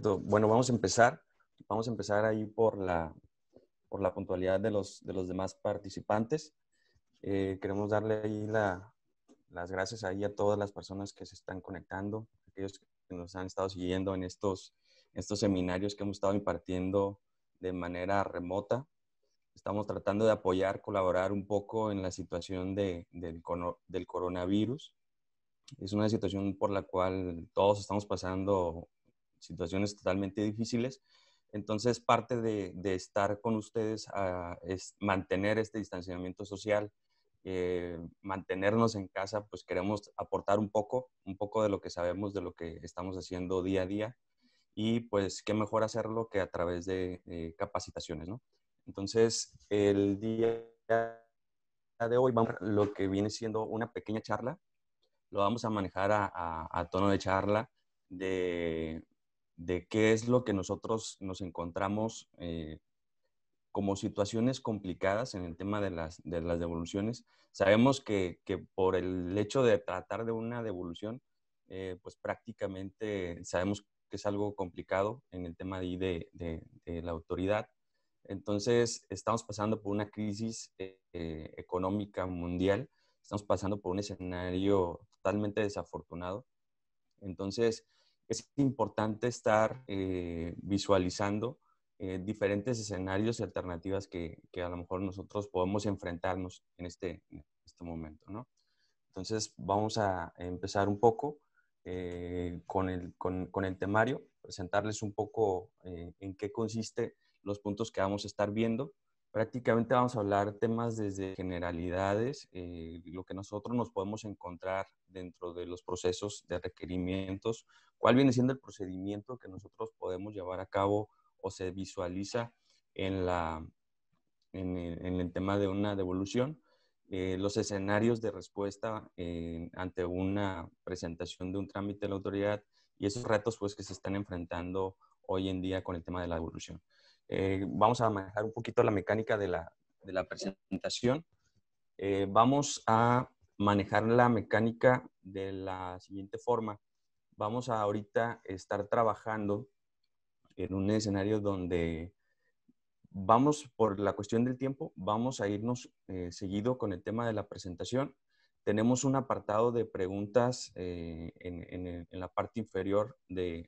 Perfecto. Bueno, vamos a empezar. Vamos a empezar ahí por la puntualidad de los demás participantes. Queremos darle ahí las gracias ahí a todas las personas que se están conectando, aquellos que nos han estado siguiendo en estos seminarios que hemos estado impartiendo de manera remota. Estamos tratando de apoyar, colaborar un poco en la situación del coronavirus. Es una situación por la cual todos estamos pasando situaciones totalmente difíciles. Entonces, parte de estar con ustedes es mantener este distanciamiento social, mantenernos en casa, pues queremos aportar un poco de lo que sabemos, de lo que estamos haciendo día a día. Y pues, qué mejor hacerlo que a través de capacitaciones, ¿no? Entonces, el día de hoy vamos a lo que viene siendo una pequeña charla. Lo vamos a manejar a tono de charla de qué es lo que nosotros nos encontramos como situaciones complicadas en el tema de las devoluciones. Sabemos que por el hecho de tratar de una devolución, pues prácticamente sabemos que es algo complicado en el tema de la autoridad. Entonces, estamos pasando por una crisis económica mundial, estamos pasando por un escenario totalmente desafortunado. Entonces, es importante estar visualizando diferentes escenarios y alternativas que a lo mejor nosotros podemos enfrentarnos en este momento, ¿no? Entonces, vamos a empezar un poco con el temario, presentarles un poco en qué consiste los puntos que vamos a estar viendo. Prácticamente vamos a hablar temas desde generalidades, lo que nosotros nos podemos encontrar dentro de los procesos de requerimientos, cuál viene siendo el procedimiento que nosotros podemos llevar a cabo o se visualiza en el tema de una devolución, los escenarios de respuesta ante una presentación de un trámite de la autoridad y esos retos pues, que se están enfrentando hoy en día con el tema de la devolución. Vamos a manejar un poquito la mecánica de la presentación. Vamos a manejar la mecánica de la siguiente forma. Vamos a ahorita estar trabajando en un escenario donde vamos, por la cuestión del tiempo, vamos a irnos seguido con el tema de la presentación. Tenemos un apartado de preguntas en la parte inferior de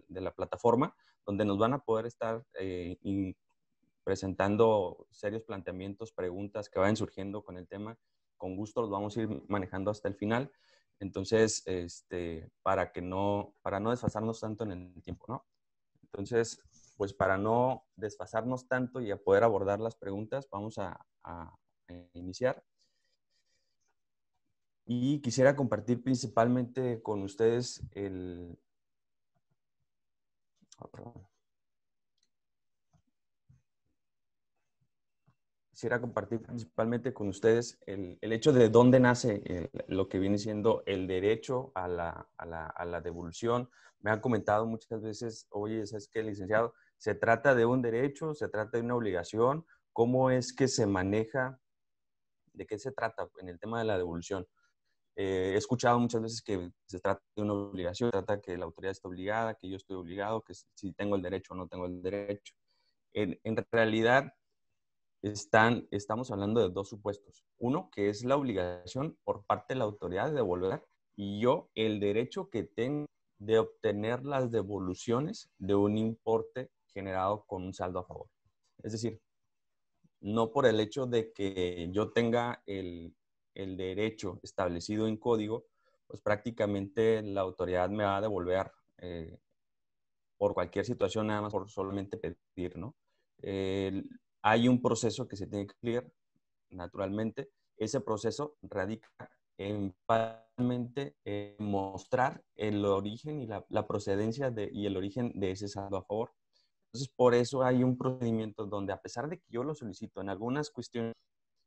la plataforma, donde nos van a poder estar presentando serios planteamientos, preguntas que vayan surgiendo con el tema. Con gusto los vamos a ir manejando hasta el final. Entonces, para no desfasarnos tanto en el tiempo, ¿no? Entonces, pues para no desfasarnos tanto y a poder abordar las preguntas, vamos a iniciar. Y quisiera compartir principalmente con ustedes Quisiera compartir principalmente con ustedes el hecho de dónde nace lo que viene siendo el derecho a la devolución. Me han comentado muchas veces, oye, ¿sabes qué, licenciado? ¿Se trata de un derecho? ¿Se trata de una obligación? ¿Cómo es que se maneja? ¿De qué se trata en el tema de la devolución? He escuchado muchas veces que se trata de una obligación, se trata que la autoridad está obligada, que yo estoy obligado, que si tengo el derecho o no tengo el derecho. En realidad, estamos hablando de dos supuestos. Uno, que es la obligación por parte de la autoridad de devolver, y yo, el derecho que tengo de obtener las devoluciones de un importe generado con un saldo a favor. Es decir, no por el hecho de que yo tenga el derecho establecido en código, pues prácticamente la autoridad me va a devolver por cualquier situación, nada más por solamente pedir, ¿no? Hay un proceso que se tiene que cumplir naturalmente. Ese proceso radica en mostrar el origen y la procedencia y el origen de ese saldo a favor. Entonces, por eso hay un procedimiento donde, a pesar de que yo lo solicito en algunas cuestiones,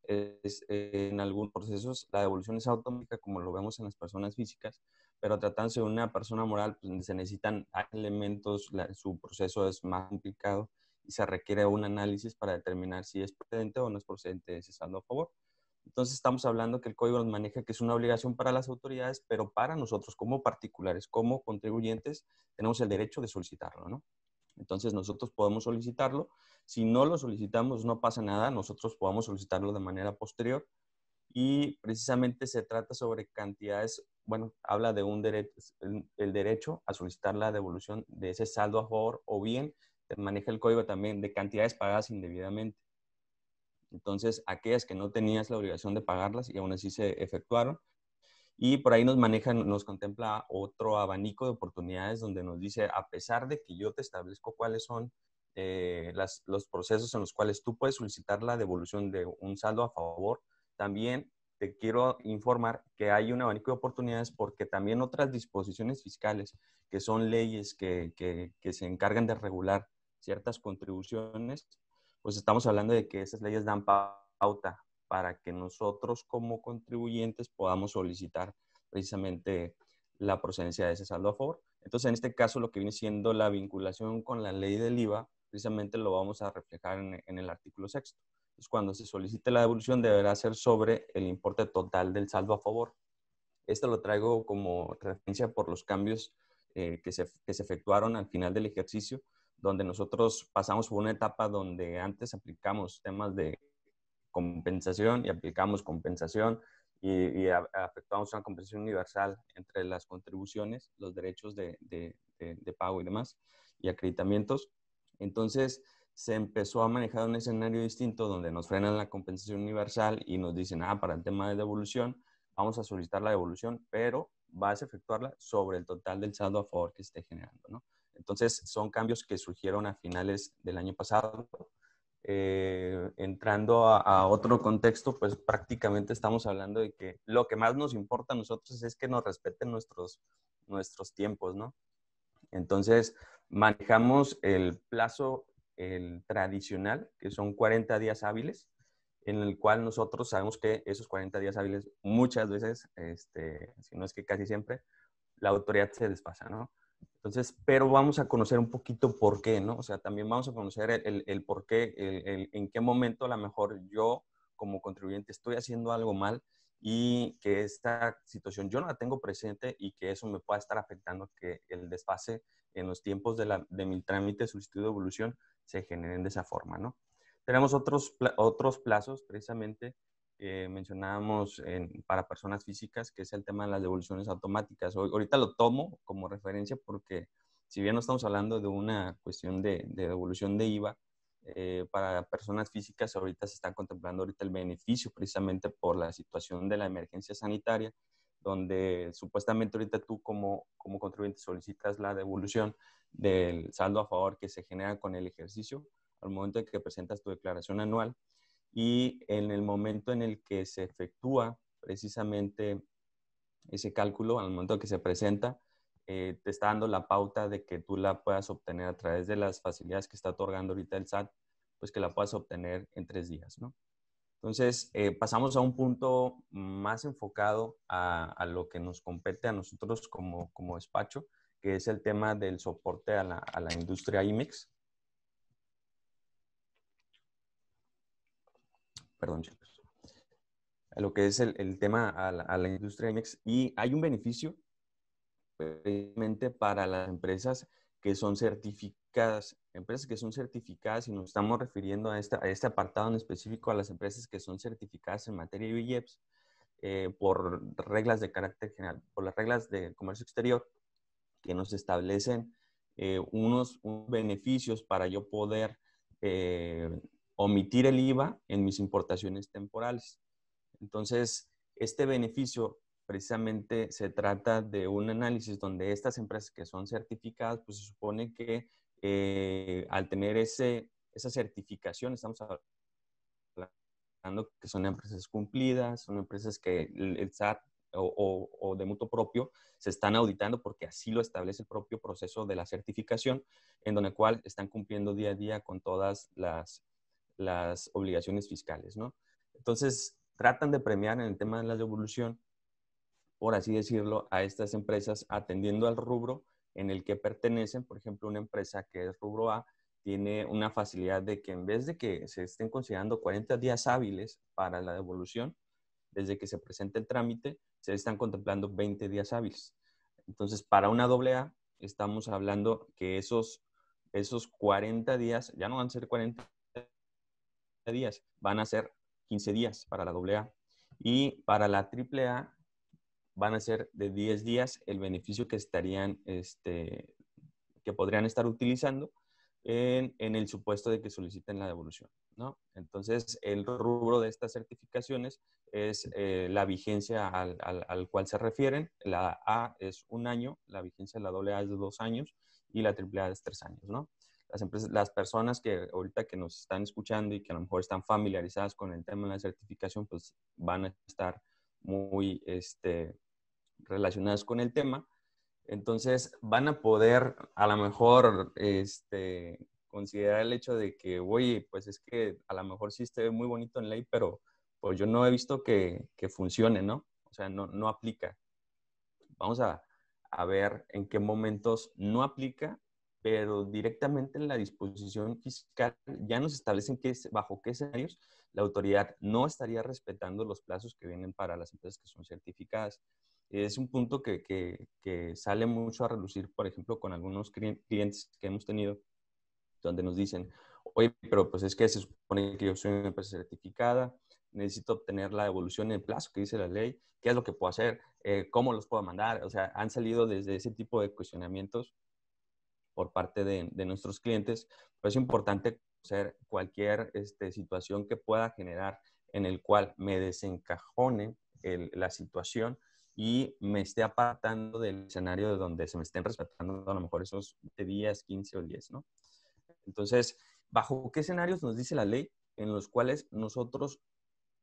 en algunos procesos, la devolución es automática, como lo vemos en las personas físicas, pero tratándose de una persona moral, pues se necesitan elementos, su proceso es más complicado y se requiere un análisis para determinar si es procedente o no es procedente ese saldo a favor. Entonces estamos hablando que el código nos maneja que es una obligación para las autoridades, pero para nosotros como particulares, como contribuyentes, tenemos el derecho de solicitarlo, ¿no? Entonces nosotros podemos solicitarlo. Si no lo solicitamos, no pasa nada. Nosotros podemos solicitarlo de manera posterior. Y precisamente se trata sobre cantidades, bueno, habla de un derecho, el derecho a solicitar la devolución de ese saldo a favor, o bien maneja el código también de cantidades pagadas indebidamente. Entonces, aquellas que no tenías la obligación de pagarlas y aún así se efectuaron. Y por ahí nos maneja, nos contempla otro abanico de oportunidades donde nos dice, a pesar de que yo te establezco cuáles son los procesos en los cuales tú puedes solicitar la devolución de un saldo a favor, también te quiero informar que hay un abanico de oportunidades porque también otras disposiciones fiscales, que son leyes que se encargan de regular ciertas contribuciones, pues estamos hablando de que esas leyes dan pauta para que nosotros como contribuyentes podamos solicitar precisamente la procedencia de ese saldo a favor. Entonces, en este caso, lo que viene siendo la vinculación con la ley del IVA, precisamente lo vamos a reflejar en el artículo sexto. Entonces, cuando se solicite la devolución, deberá ser sobre el importe total del saldo a favor. Esto lo traigo como referencia por los cambios que se efectuaron al final del ejercicio, donde nosotros pasamos por una etapa donde antes aplicamos temas de compensación y aplicamos compensación y afectamos una compensación universal entre las contribuciones, los derechos de pago y demás, y acreditamientos. Entonces se empezó a manejar un escenario distinto donde nos frenan la compensación universal y nos dicen, para el tema de devolución, vamos a solicitar la devolución, pero vas a efectuarla sobre el total del saldo a favor que esté generando, ¿no? Entonces, son cambios que surgieron a finales del año pasado. Entrando a otro contexto, pues prácticamente estamos hablando de que lo que más nos importa a nosotros es que nos respeten nuestros tiempos, ¿no? Entonces, manejamos el plazo el tradicional, que son 40 días hábiles, en el cual nosotros sabemos que esos 40 días hábiles muchas veces, si no es que casi siempre, la autoridad se desfasa, ¿no? Entonces, pero vamos a conocer un poquito por qué, ¿no? O sea, también vamos a conocer el por qué, en qué momento a lo mejor yo como contribuyente estoy haciendo algo mal y que esta situación yo no la tengo presente y que eso me pueda estar afectando, que el desfase en los tiempos de mi trámite de solicitud de devolución se generen de esa forma, ¿no? Tenemos otros plazos, precisamente, mencionábamos para personas físicas, que es el tema de las devoluciones automáticas. Ahorita lo tomo como referencia porque si bien no estamos hablando de una cuestión de devolución de IVA, para personas físicas ahorita se está contemplando ahorita el beneficio precisamente por la situación de la emergencia sanitaria, donde supuestamente ahorita tú como contribuyente solicitas la devolución del saldo a favor que se genera con el ejercicio al momento de que presentas tu declaración anual, y en el momento en el que se efectúa precisamente ese cálculo, al momento que se presenta, te está dando la pauta de que tú la puedas obtener a través de las facilidades que está otorgando ahorita el SAT, pues que la puedas obtener en 3 días, ¿no? Entonces, pasamos a un punto más enfocado a lo que nos compete a nosotros como despacho, que es el tema del soporte a la industria IMEX. Perdón, chicos. A lo que es el tema a la industria IMEX. Y hay un beneficio precisamente para las empresas que son certificadas, y nos estamos refiriendo a este apartado en específico, a las empresas que son certificadas en materia de IEPS, por reglas de carácter general, por las reglas de comercio exterior, que nos establecen unos beneficios para yo poder omitir el IVA en mis importaciones temporales. Entonces, este beneficio precisamente se trata de un análisis donde estas empresas que son certificadas, pues se supone que al tener esa certificación, estamos hablando que son empresas cumplidas, son empresas que el SAT o de mutuo propio se están auditando porque así lo establece el propio proceso de la certificación, en donde cual están cumpliendo día a día con todas las obligaciones fiscales, ¿no? Entonces, tratan de premiar en el tema de la devolución, por así decirlo, a estas empresas atendiendo al rubro en el que pertenecen. Por ejemplo, una empresa que es rubro A tiene una facilidad de que en vez de que se estén considerando 40 días hábiles para la devolución, desde que se presenta el trámite, se están contemplando 20 días hábiles. Entonces, para una AA, estamos hablando que esos 40 días, ya no van a ser 40 días, van a ser 15 días para la AA. Y para la AAA van a ser de 10 días el beneficio que estarían, que podrían estar utilizando en el supuesto de que soliciten la devolución, ¿no? Entonces, el rubro de estas certificaciones es la vigencia al cual se refieren. La A es 1 año, la vigencia de la AA es de 2 años y la AAA es 3 años, ¿no? Las personas que ahorita que nos están escuchando y que a lo mejor están familiarizadas con el tema de la certificación, pues van a estar muy relacionadas con el tema. Entonces van a poder a lo mejor considerar el hecho de que, oye, pues es que a lo mejor sí esté muy bonito en ley, pero pues yo no he visto que funcione, ¿no? O sea, no aplica. Vamos a ver en qué momentos no aplica, pero directamente en la disposición fiscal ya nos establecen bajo qué escenarios la autoridad no estaría respetando los plazos que vienen para las empresas que son certificadas. Es un punto que sale mucho a relucir, por ejemplo, con algunos clientes que hemos tenido, donde nos dicen, oye, pero pues es que se supone que yo soy una empresa certificada, necesito obtener la devolución en el plazo que dice la ley, ¿qué es lo que puedo hacer? ¿Cómo los puedo mandar? O sea, han salido desde ese tipo de cuestionamientos por parte de nuestros clientes. Pero es importante conocer cualquier situación que pueda generar en el cual me desencajone la situación y me esté apartando del escenario de donde se me estén respetando a lo mejor esos 20 días, 15 o 10, ¿no? Entonces, ¿bajo qué escenarios nos dice la ley en los cuales nosotros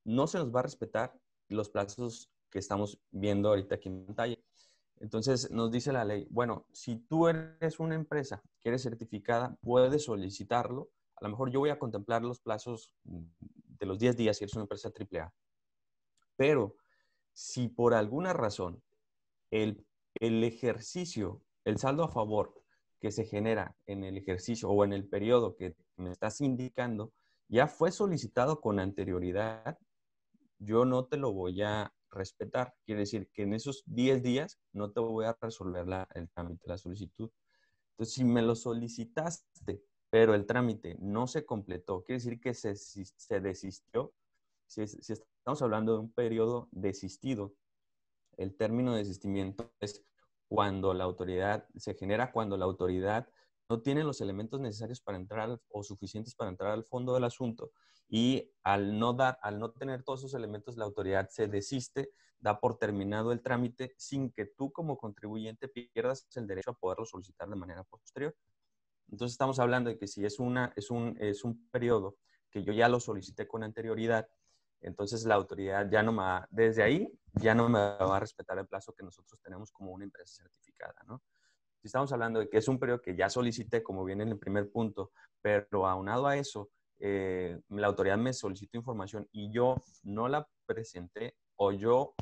no se nos va a respetar los plazos que estamos viendo ahorita aquí en pantalla? Entonces, nos dice la ley, bueno, si tú eres una empresa que eres certificada, puedes solicitarlo. A lo mejor yo voy a contemplar los plazos de los 10 días si eres una empresa AAA. Pero si por alguna razón el ejercicio, el saldo a favor que se genera en el ejercicio o en el periodo que me estás indicando ya fue solicitado con anterioridad, yo no te lo voy a respetar. Quiere decir que en esos 10 días no te voy a resolver el trámite, la solicitud. Entonces, si me lo solicitaste, pero el trámite no se completó, quiere decir que se desistió. Si estamos hablando de un periodo desistido, el término de desistimiento es cuando la autoridad se genera, cuando la autoridad no tiene los elementos necesarios para entrar o suficientes para entrar al fondo del asunto y al no tener todos esos elementos, la autoridad se desiste, da por terminado el trámite sin que tú como contribuyente pierdas el derecho a poderlo solicitar de manera posterior. Entonces estamos hablando de que si es un periodo que yo ya lo solicité con anterioridad, entonces la autoridad ya no me va, desde ahí ya no me va a respetar el plazo que nosotros tenemos como una empresa certificada, ¿no? Si estamos hablando de que es un periodo que ya solicité, como viene en el primer punto, pero aunado a eso, la autoridad me solicitó información y yo no la presenté o yo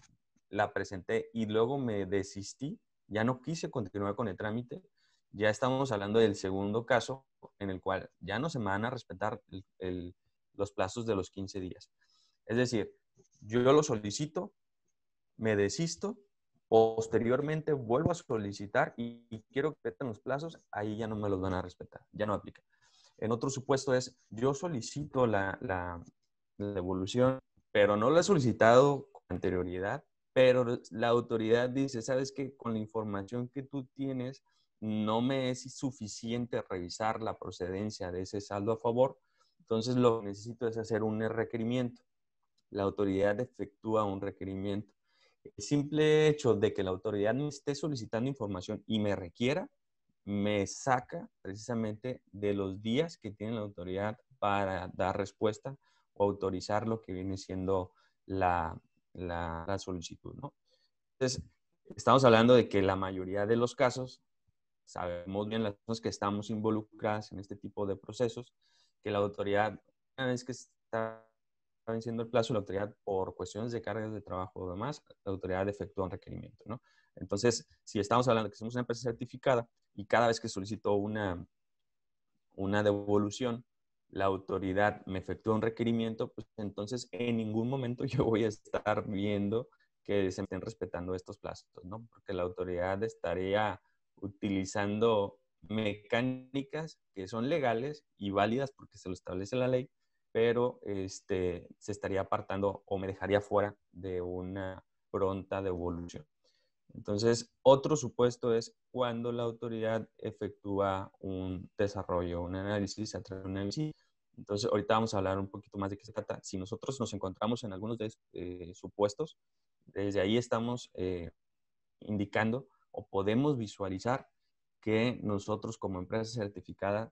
la presenté y luego me desistí, ya no quise continuar con el trámite, ya estamos hablando del segundo caso en el cual ya no se me van a respetar los plazos de los 15 días. Es decir, yo lo solicito, me desisto, posteriormente vuelvo a solicitar y quiero que respeten los plazos, ahí ya no me los van a respetar, ya no aplica. En otro supuesto es, yo solicito la devolución, pero no lo he solicitado con anterioridad, pero la autoridad dice, ¿sabes qué? Con la información que tú tienes, no me es suficiente revisar la procedencia de ese saldo a favor, entonces lo que necesito es hacer un requerimiento. La autoridad efectúa un requerimiento. El simple hecho de que la autoridad me esté solicitando información y me requiera, me saca precisamente de los días que tiene la autoridad para dar respuesta o autorizar lo que viene siendo la solicitud, ¿no? Entonces, estamos hablando de que la mayoría de los casos, sabemos bien las personas que estamos involucradas en este tipo de procesos, que la autoridad, una vez que está venciendo el plazo, la autoridad, por cuestiones de cargas de trabajo o demás, la autoridad efectúa un requerimiento, ¿no? Entonces, si estamos hablando de que somos una empresa certificada y cada vez que solicito una devolución, la autoridad me efectúa un requerimiento, pues entonces en ningún momento yo voy a estar viendo que se estén respetando estos plazos, ¿no? Porque la autoridad estaría utilizando mecánicas que son legales y válidas porque se lo establece la ley, pero se estaría apartando o me dejaría fuera de una pronta devolución. Entonces, otro supuesto es cuando la autoridad efectúa un desarrollo, un análisis a través de un análisis. Entonces, ahorita vamos a hablar un poquito más de qué se trata. Si nosotros nos encontramos en algunos de estos supuestos, desde ahí estamos indicando o podemos visualizar que nosotros como empresa certificada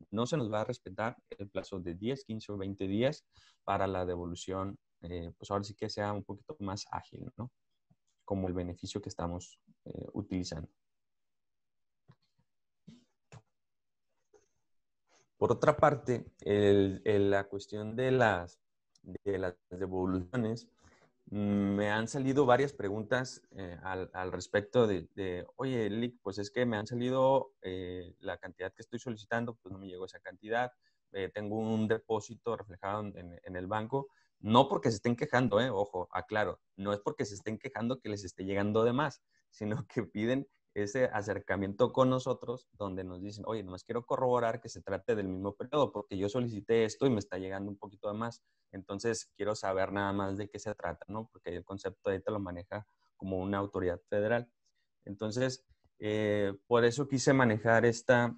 no se nos va a respetar el plazo de 10, 15 o 20 días para la devolución, pues ahora sí que sea un poquito más ágil, ¿no? Como el beneficio que estamos utilizando. Por otra parte, la cuestión de las devoluciones, me han salido varias preguntas al respecto oye, Lick, pues es que me han salido la cantidad que estoy solicitando, pues no me llegó esa cantidad, tengo un depósito reflejado en el banco, no porque se estén quejando, ojo, aclaro, no es porque se estén quejando que les esté llegando de más, sino que piden ese acercamiento con nosotros donde nos dicen, oye, nomás quiero corroborar que se trate del mismo periodo porque yo solicité esto y me está llegando un poquito de más. Entonces, quiero saber nada más de qué se trata, ¿no? Porque el concepto ahí te lo maneja como una autoridad federal. Entonces, por eso quise manejar esta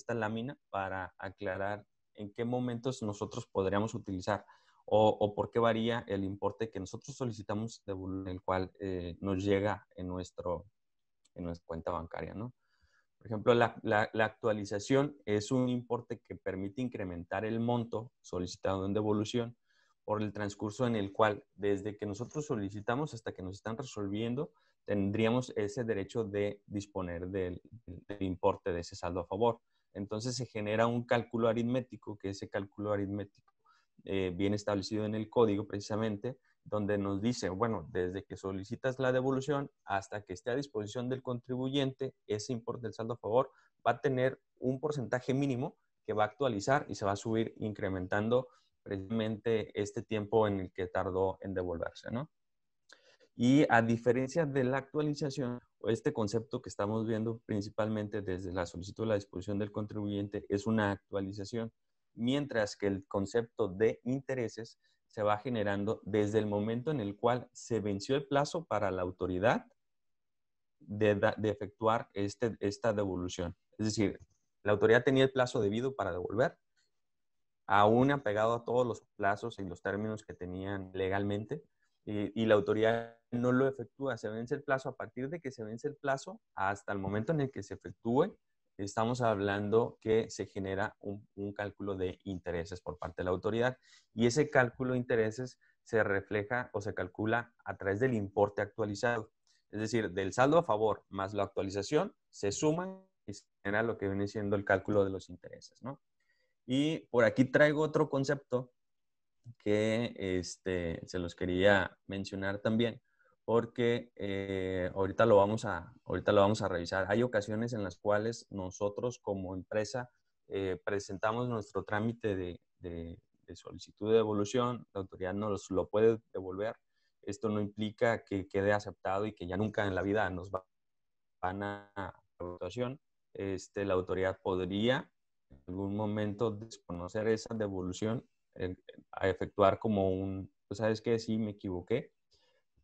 lámina para aclarar en qué momentos nosotros podríamos utilizar o por qué varía el importe que nosotros solicitamos, en el cual nos llega en nuestra cuenta bancaria, ¿no? Por ejemplo, la actualización es un importe que permite incrementar el monto solicitado en devolución por el transcurso en el cual, desde que nosotros solicitamos hasta que nos están resolviendo, tendríamos ese derecho de disponer del importe de ese saldo a favor. Entonces se genera un cálculo aritmético, que ese cálculo aritmético viene establecido en el código precisamente, donde nos dice, bueno, desde que solicitas la devolución hasta que esté a disposición del contribuyente, ese importe del saldo a favor va a tener un porcentaje mínimo que va a actualizar y se va a subir incrementando precisamente este tiempo en el que tardó en devolverse, ¿no? Y a diferencia de la actualización, este concepto que estamos viendo principalmente desde la solicitud de la disposición del contribuyente es una actualización, mientras que el concepto de intereses se va generando desde el momento en el cual se venció el plazo para la autoridad de efectuar esta devolución. Es decir, la autoridad tenía el plazo debido para devolver, aún apegado a todos los plazos y los términos que tenían legalmente, y la autoridad no lo efectúa, se vence el plazo. A partir de que se vence el plazo hasta el momento en el que se efectúe, estamos hablando que se genera un cálculo de intereses por parte de la autoridad, y ese cálculo de intereses se refleja o se calcula a través del importe actualizado. Es decir, del saldo a favor más la actualización se suma y se genera lo que viene siendo el cálculo de los intereses, ¿no? Y por aquí traigo otro concepto que se los quería mencionar también, porque ahorita lo vamos a revisar. Hay ocasiones en las cuales nosotros como empresa presentamos nuestro trámite de solicitud de devolución, la autoridad nos lo puede devolver. Esto no implica que quede aceptado y que ya nunca en la vida nos van a votación. La autoridad podría en algún momento desconocer esa devolución, a efectuar como pues sabes que sí, me equivoqué,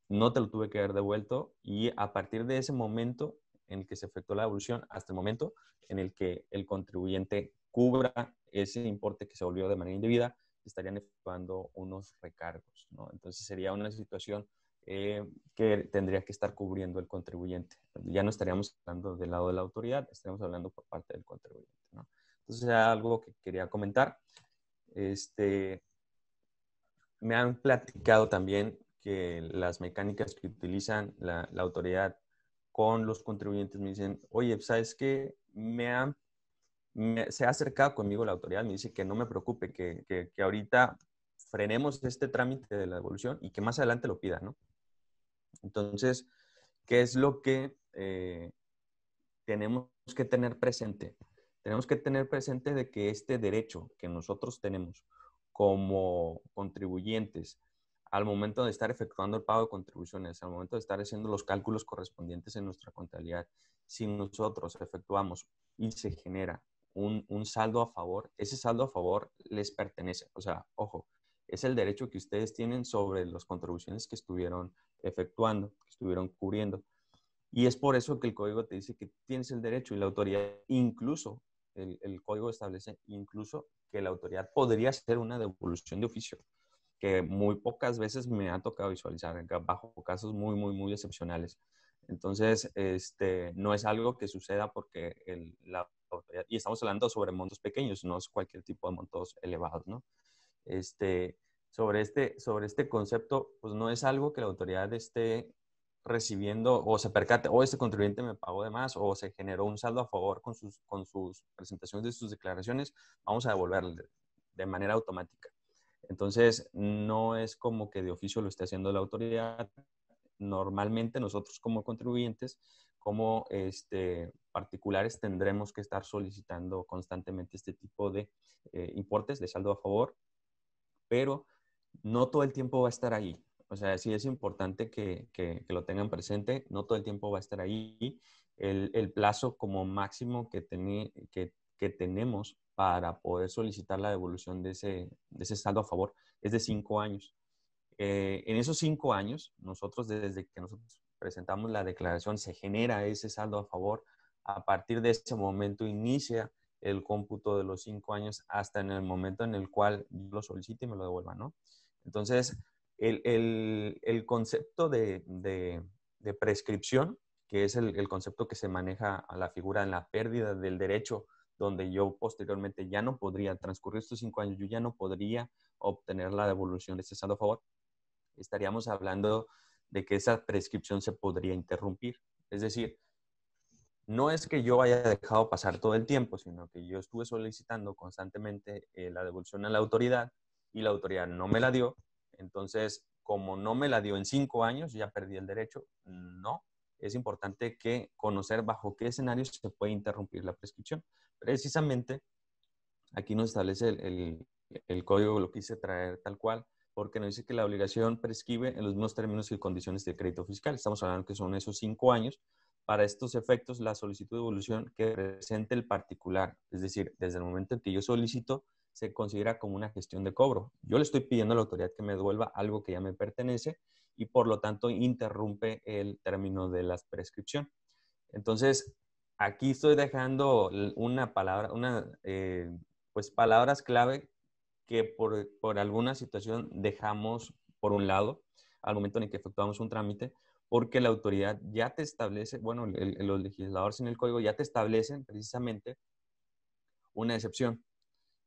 no te lo tuve que haber devuelto, y a partir de ese momento en el que se efectuó la devolución hasta el momento en el que el contribuyente cubra ese importe que se volvió de manera indebida, estarían efectuando unos recargos, ¿no? Entonces sería una situación que tendría que estar cubriendo el contribuyente. Ya no estaríamos hablando del lado de la autoridad, estaríamos hablando por parte del contribuyente, ¿no? Entonces era algo que quería comentar. Me han platicado también que las mecánicas que utilizan la autoridad con los contribuyentes me dicen, oye, ¿sabes qué? Se ha acercado conmigo la autoridad, me dice que no me preocupe, que ahorita frenemos este trámite de la devolución y que más adelante lo pida, ¿no? Entonces, ¿qué es lo que tenemos que tener presente? tenemos que tener presente de que este derecho que nosotros tenemos como contribuyentes al momento de estar efectuando el pago de contribuciones, al momento de estar haciendo los cálculos correspondientes en nuestra contabilidad, si nosotros efectuamos y se genera un saldo a favor, ese saldo a favor les pertenece. O sea, ojo, es el derecho que ustedes tienen sobre las contribuciones que estuvieron efectuando, que estuvieron cubriendo. Y es por eso que el código te dice que tienes el derecho y la autoridad, incluso el código establece incluso que la autoridad podría hacer una devolución de oficio, que muy pocas veces me ha tocado visualizar, bajo casos muy, muy, muy excepcionales. Entonces, no es algo que suceda porque la autoridad, y estamos hablando sobre montos pequeños, no es cualquier tipo de montos elevados, ¿no? Sobre este concepto, pues no es algo que la autoridad esté recibiendo o se percate, o este contribuyente me pagó de más o se generó un saldo a favor con sus presentaciones de sus declaraciones, vamos a devolverle de manera automática. Entonces, no es como que de oficio lo esté haciendo la autoridad. Normalmente nosotros como contribuyentes, como particulares, tendremos que estar solicitando constantemente este tipo de importes de saldo a favor, pero no todo el tiempo va a estar ahí. O sea, sí es importante que lo tengan presente, no todo el tiempo va a estar ahí. El plazo como máximo que tenemos para poder solicitar la devolución de ese saldo a favor es de 5 años. En esos 5 años, desde que nosotros presentamos la declaración, se genera ese saldo a favor. A partir de ese momento inicia el cómputo de los 5 años hasta en el momento en el cual yo lo solicite y me lo devuelvan, ¿no? Entonces, el concepto de prescripción, que es el concepto que se maneja a la figura en la pérdida del derecho, donde yo posteriormente ya no podría, transcurrir estos 5 años, yo ya no podría obtener la devolución de ese saldo a favor, estaríamos hablando de que esa prescripción se podría interrumpir. Es decir, no es que yo haya dejado pasar todo el tiempo, sino que yo estuve solicitando constantemente la devolución a la autoridad y la autoridad no me la dio. Entonces, como no me la dio en 5 años, ya perdí el derecho. No, es importante que conocer bajo qué escenarios se puede interrumpir la prescripción. Precisamente, aquí nos establece el código, lo quise traer tal cual, porque nos dice que la obligación prescribe en los mismos términos y condiciones de crédito fiscal. Estamos hablando que son esos 5 años. Para estos efectos, la solicitud de devolución que presente el particular, es decir, desde el momento en que yo solicito, se considera como una gestión de cobro. Yo le estoy pidiendo a la autoridad que me devuelva algo que ya me pertenece y por lo tanto interrumpe el término de la prescripción. Entonces, aquí estoy dejando una palabra, pues palabras clave que por alguna situación dejamos por un lado al momento en el que efectuamos un trámite, porque la autoridad ya te establece, bueno, los legisladores en el código ya te establecen precisamente una excepción.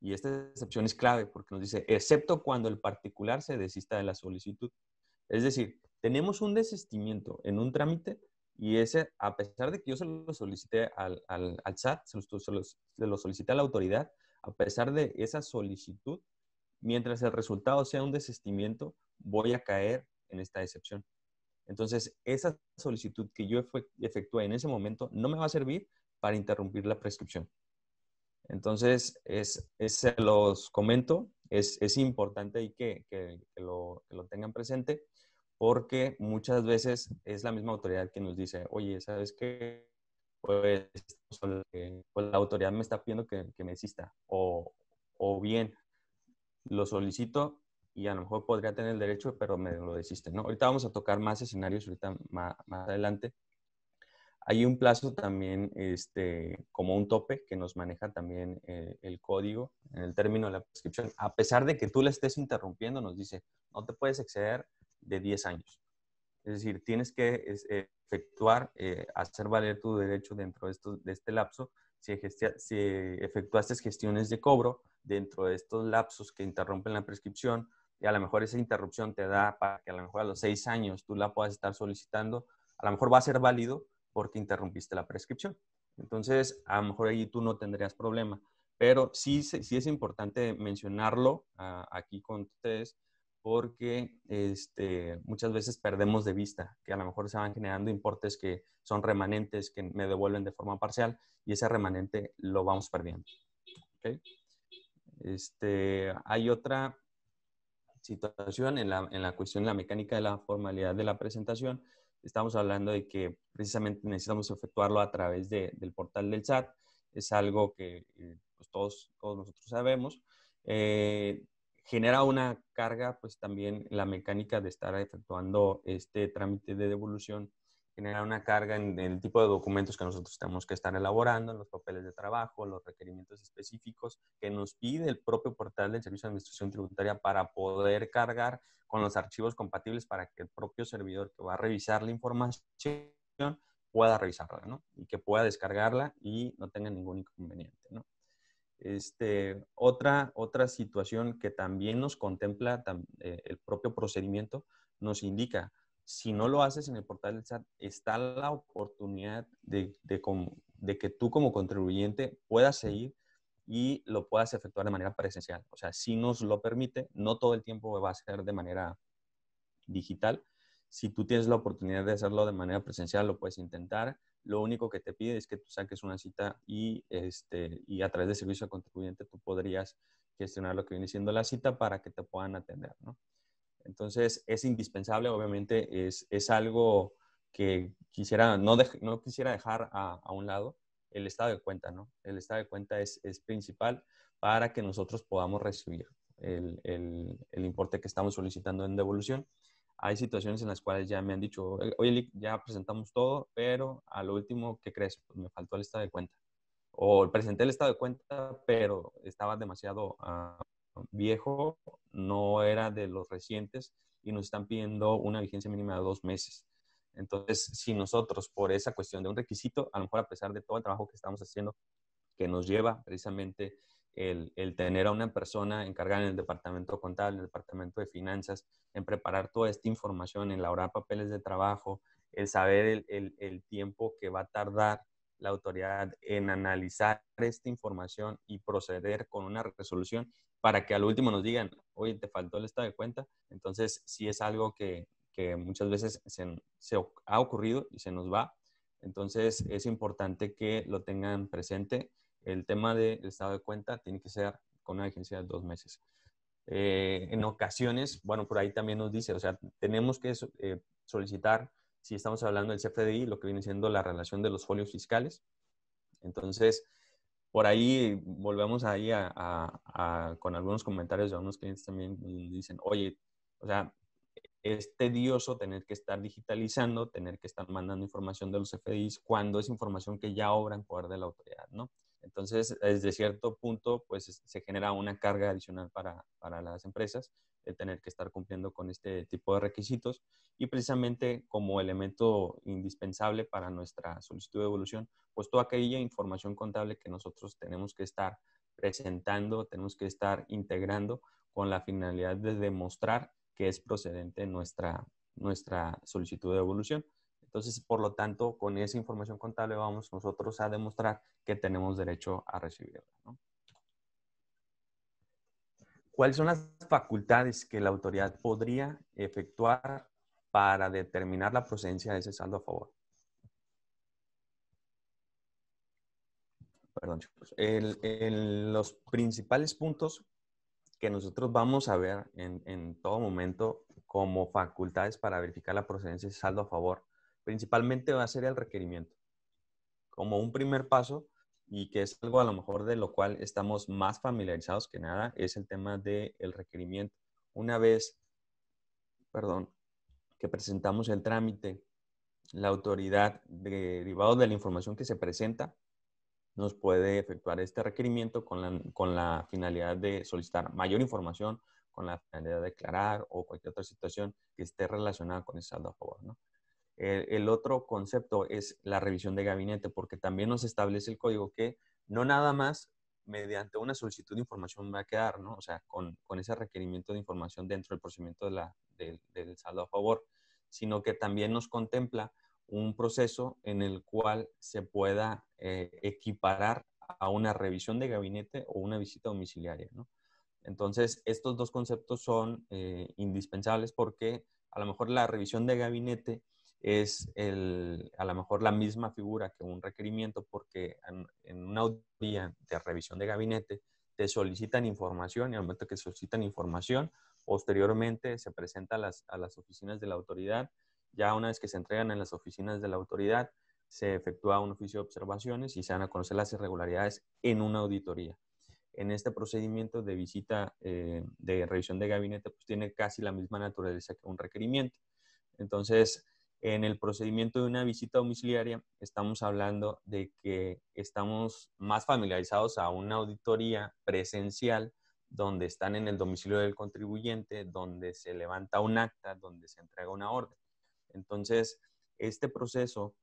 Y esta excepción es clave porque nos dice, excepto cuando el particular se desista de la solicitud. Es decir, tenemos un desistimiento en un trámite y ese, a pesar de que yo se lo solicité al SAT, se lo solicité a la autoridad, a pesar de esa solicitud, mientras el resultado sea un desistimiento, voy a caer en esta excepción. Entonces, esa solicitud que yo efectué en ese momento no me va a servir para interrumpir la prescripción. Entonces, se los comento, es importante ahí que lo tengan presente, porque muchas veces es la misma autoridad que nos dice, oye, ¿sabes qué? Pues, pues la autoridad me está pidiendo que me desista. O bien, lo solicito y a lo mejor podría tener el derecho, pero me lo desiste, ¿no? Ahorita vamos a tocar más escenarios, ahorita más adelante. Hay un plazo también, como un tope que nos maneja también el código en el término de la prescripción. A pesar de que tú le estés interrumpiendo, nos dice, no te puedes exceder de 10 años. Es decir, tienes que efectuar, hacer valer tu derecho dentro de este lapso. Si efectuaste gestiones de cobro dentro de estos lapsos que interrumpen la prescripción, y a lo mejor esa interrupción te da para que a lo mejor a los 6 años tú la puedas estar solicitando, a lo mejor va a ser válido porque interrumpiste la prescripción. Entonces, a lo mejor ahí tú no tendrías problema. Pero sí es importante mencionarlo aquí con ustedes, porque muchas veces perdemos de vista que a lo mejor se van generando importes que son remanentes, que me devuelven de forma parcial, y ese remanente lo vamos perdiendo. ¿Okay? Hay otra situación en la cuestión de la mecánica de la formalidad de la presentación. Estamos hablando de que precisamente necesitamos efectuarlo a través del portal del SAT. Es algo que pues todos nosotros sabemos. Genera una carga, pues también la mecánica de estar efectuando este trámite de devolución genera una carga en el tipo de documentos que nosotros tenemos que estar elaborando, en los papeles de trabajo, los requerimientos específicos que nos pide el propio portal del Servicio de Administración Tributaria para poder cargar con los archivos compatibles para que el propio servidor que va a revisar la información pueda revisarla, ¿no? Y que pueda descargarla y no tenga ningún inconveniente, ¿no? Otra situación que también nos contempla el propio procedimiento nos indica, si no lo haces en el portal del SAT, está la oportunidad de que tú como contribuyente puedas seguir y lo puedas efectuar de manera presencial. O sea, si nos lo permite, no todo el tiempo va a ser de manera digital. Si tú tienes la oportunidad de hacerlo de manera presencial, lo puedes intentar. Lo único que te pide es que tú saques una cita y a través de servicio al contribuyente tú podrías gestionar lo que viene siendo la cita para que te puedan atender, ¿no? Entonces, es indispensable, obviamente, es algo que no quisiera dejar a un lado, el estado de cuenta, ¿no? El estado de cuenta es principal para que nosotros podamos recibir el importe que estamos solicitando en devolución. Hay situaciones en las cuales ya me han dicho, oye, Lick, ya presentamos todo, pero a lo último, ¿qué crees? Pues me faltó el estado de cuenta. O presenté el estado de cuenta, pero estaba demasiado viejo, no era de los recientes y nos están pidiendo una vigencia mínima de 2 meses. Entonces, si nosotros, por esa cuestión de un requisito, a lo mejor a pesar de todo el trabajo que estamos haciendo, que nos lleva precisamente el tener a una persona encargada en el departamento contable, en el departamento de finanzas, en preparar toda esta información, en elaborar papeles de trabajo, el saber el tiempo que va a tardar la autoridad en analizar esta información y proceder con una resolución para que al último nos digan, oye, te faltó el estado de cuenta. Entonces, sí es algo que muchas veces se ha ocurrido y se nos va. Entonces, es importante que lo tengan presente. El tema del estado de cuenta tiene que ser con una vigencia de 2 meses. En ocasiones, bueno, por ahí también nos dice, o sea, tenemos que solicitar, si estamos hablando del CFDI, lo que viene siendo la relación de los folios fiscales. Entonces, por ahí volvemos ahí con algunos comentarios de algunos clientes también dicen, oye, o sea, es tedioso tener que estar digitalizando, tener que estar mandando información de los FDIs cuando es información que ya obra en poder de la autoridad, ¿no? Entonces, desde cierto punto, pues se genera una carga adicional para las empresas el tener que estar cumpliendo con este tipo de requisitos y precisamente como elemento indispensable para nuestra solicitud de devolución, pues toda aquella información contable que nosotros tenemos que estar presentando, tenemos que estar integrando con la finalidad de demostrar que es procedente nuestra solicitud de devolución. Entonces, por lo tanto, con esa información contable vamos nosotros a demostrar que tenemos derecho a recibirla, ¿no? ¿Cuáles son las facultades que la autoridad podría efectuar para determinar la procedencia de ese saldo a favor? Perdón, chicos. Los principales puntos que nosotros vamos a ver en todo momento como facultades para verificar la procedencia de saldo a favor, principalmente va a ser el requerimiento. Como un primer paso, y que es algo a lo mejor de lo cual estamos más familiarizados que nada, es el tema del requerimiento. Una vez, perdón, que presentamos el trámite, la autoridad, derivado de la información que se presenta, nos puede efectuar este requerimiento con la finalidad de solicitar mayor información, con la finalidad de declarar o cualquier otra situación que esté relacionada con ese saldo a favor, ¿no? El otro concepto es la revisión de gabinete, porque también nos establece el código que no nada más mediante una solicitud de información va a quedar, ¿no? O sea, con ese requerimiento de información dentro del procedimiento del saldo a favor, sino que también nos contempla un proceso en el cual se pueda equiparar a una revisión de gabinete o una visita domiciliaria, ¿no? Entonces, estos dos conceptos son indispensables porque a lo mejor la revisión de gabinete es a lo mejor la misma figura que un requerimiento porque en una auditoría de revisión de gabinete te solicitan información y al momento que solicitan información, posteriormente se presenta a las oficinas de la autoridad. Ya una vez que se entregan en las oficinas de la autoridad, se efectúa un oficio de observaciones y se van a conocer las irregularidades en una auditoría. En este procedimiento de visita de revisión de gabinete, pues tiene casi la misma naturaleza que un requerimiento. Entonces, en el procedimiento de una visita domiciliaria, estamos hablando de que estamos más familiarizados a una auditoría presencial donde están en el domicilio del contribuyente, donde se levanta un acta, donde se entrega una orden. Entonces, este proceso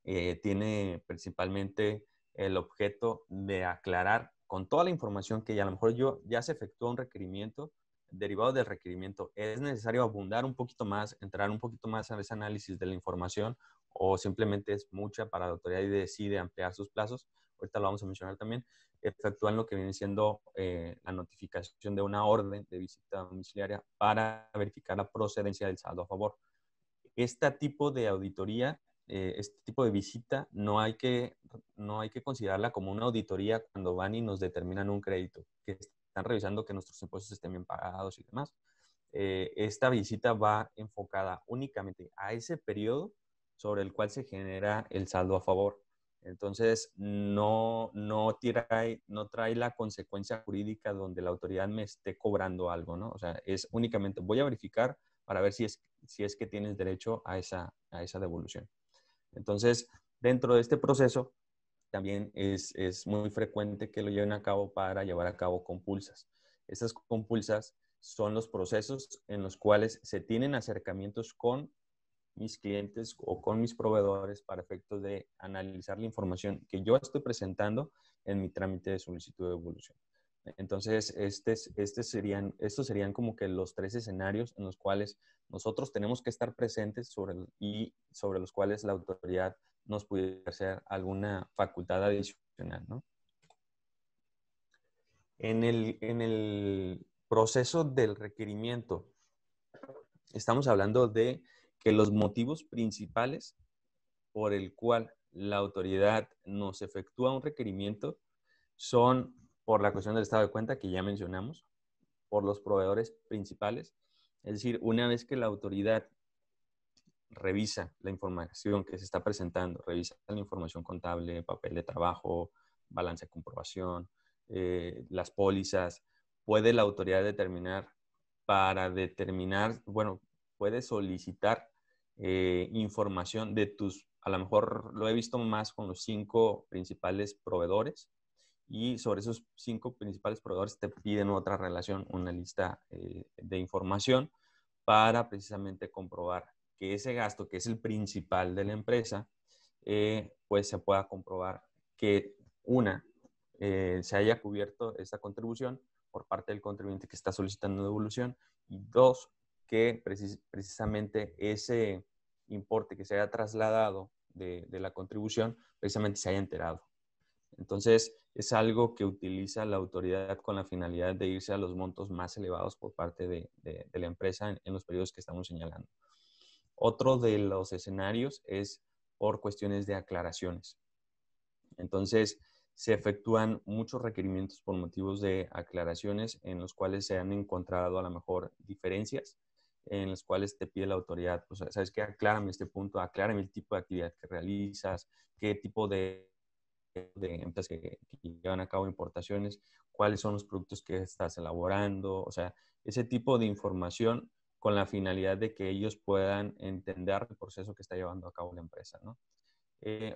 tiene principalmente el objeto de aclarar con toda la información que ya a lo mejor ya se efectuó un requerimiento, derivado del requerimiento, es necesario abundar un poquito más, entrar un poquito más en ese análisis de la información o simplemente es mucha para la autoridad y decide ampliar sus plazos. Ahorita lo vamos a mencionar también. Efectúan lo que viene siendo la notificación de una orden de visita domiciliaria para verificar la procedencia del saldo a favor. Este tipo de auditoría, este tipo de visita, no hay que considerarla como una auditoría cuando van y nos determinan un crédito, que están revisando que nuestros impuestos estén bien pagados y demás. Esta visita va enfocada únicamente a ese periodo sobre el cual se genera el saldo a favor. Entonces, no trae la consecuencia jurídica donde la autoridad me esté cobrando algo, ¿no? O sea, es únicamente, voy a verificar para ver si es que tienes derecho a esa devolución. Entonces, dentro de este proceso, también es muy frecuente que lo lleven a cabo para llevar a cabo compulsas. Estas compulsas son los procesos en los cuales se tienen acercamientos con mis clientes o con mis proveedores para efectos de analizar la información que yo estoy presentando en mi trámite de solicitud de devolución. Entonces, estos serían como que los tres escenarios en los cuales nosotros tenemos que estar presentes y sobre los cuales la autoridad nos pudiera hacer alguna facultad adicional, ¿no? En el proceso del requerimiento, estamos hablando de que los motivos principales por el cual la autoridad nos efectúa un requerimiento son por la cuestión del estado de cuenta que ya mencionamos, por los proveedores principales. Es decir, una vez que la autoridad revisa la información que se está presentando, revisa la información contable, papel de trabajo, balance de comprobación, las pólizas, puede la autoridad bueno, puede solicitar información de a lo mejor lo he visto más con los 5 principales proveedores, y sobre esos 5 principales proveedores te piden otra relación, una lista de información para precisamente comprobar que ese gasto, que es el principal de la empresa, pues se pueda comprobar que se haya cubierto esta contribución por parte del contribuyente que está solicitando devolución, y 2, que precisamente ese importe que se haya trasladado de la contribución precisamente se haya enterado. Entonces, es algo que utiliza la autoridad con la finalidad de irse a los montos más elevados por parte de la empresa en los periodos que estamos señalando. Otro de los escenarios es por cuestiones de aclaraciones. Entonces, se efectúan muchos requerimientos por motivos de aclaraciones en los cuales se han encontrado a lo mejor diferencias, en los cuales te pide la autoridad, pues, ¿sabes qué? Aclárame este punto, aclárame el tipo de actividad que realizas, qué tipo de empresas que llevan a cabo importaciones, cuáles son los productos que estás elaborando, o sea, ese tipo de información con la finalidad de que ellos puedan entender el proceso que está llevando a cabo la empresa, ¿no?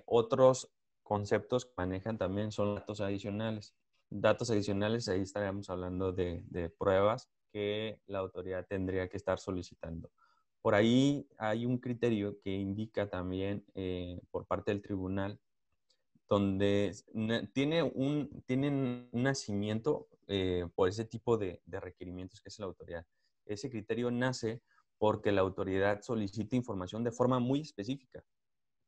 Otros conceptos que manejan también son datos adicionales. Datos adicionales, ahí estaríamos hablando de pruebas que la autoridad tendría que estar solicitando. Por ahí hay un criterio que indica también por parte del tribunal donde tienen un nacimiento por ese tipo de requerimientos que es la autoridad. Ese criterio nace porque la autoridad solicita información de forma muy específica.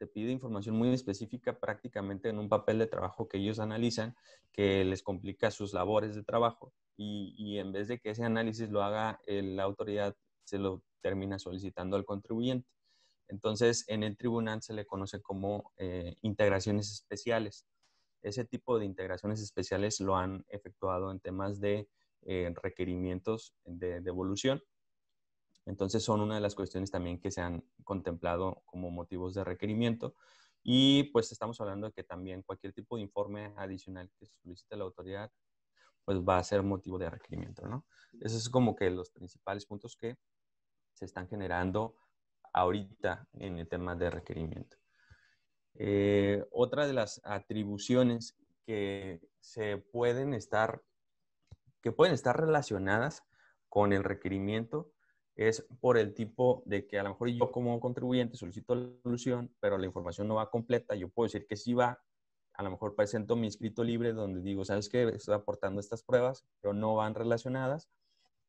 te pide información muy específica prácticamente en un papel de trabajo que ellos analizan, que les complica sus labores de trabajo y en vez de que ese análisis lo haga la autoridad, se lo termina solicitando al contribuyente. Entonces, en el tribunal se le conoce como integraciones especiales. Ese tipo de integraciones especiales lo han efectuado en temas de requerimientos de devolución. Entonces son una de las cuestiones también que se han contemplado como motivos de requerimiento. Y pues estamos hablando de que también cualquier tipo de informe adicional que solicite la autoridad, pues va a ser motivo de requerimiento, ¿no? Esos es como que los principales puntos que se están generando ahorita en el tema de requerimiento. Otra de las atribuciones que pueden estar relacionadas con el requerimiento es por el tipo de que a lo mejor yo como contribuyente solicito la solución, pero la información no va completa. Yo puedo decir que sí va, a lo mejor presento mi escrito libre donde digo, ¿sabes qué? Estoy aportando estas pruebas, pero no van relacionadas.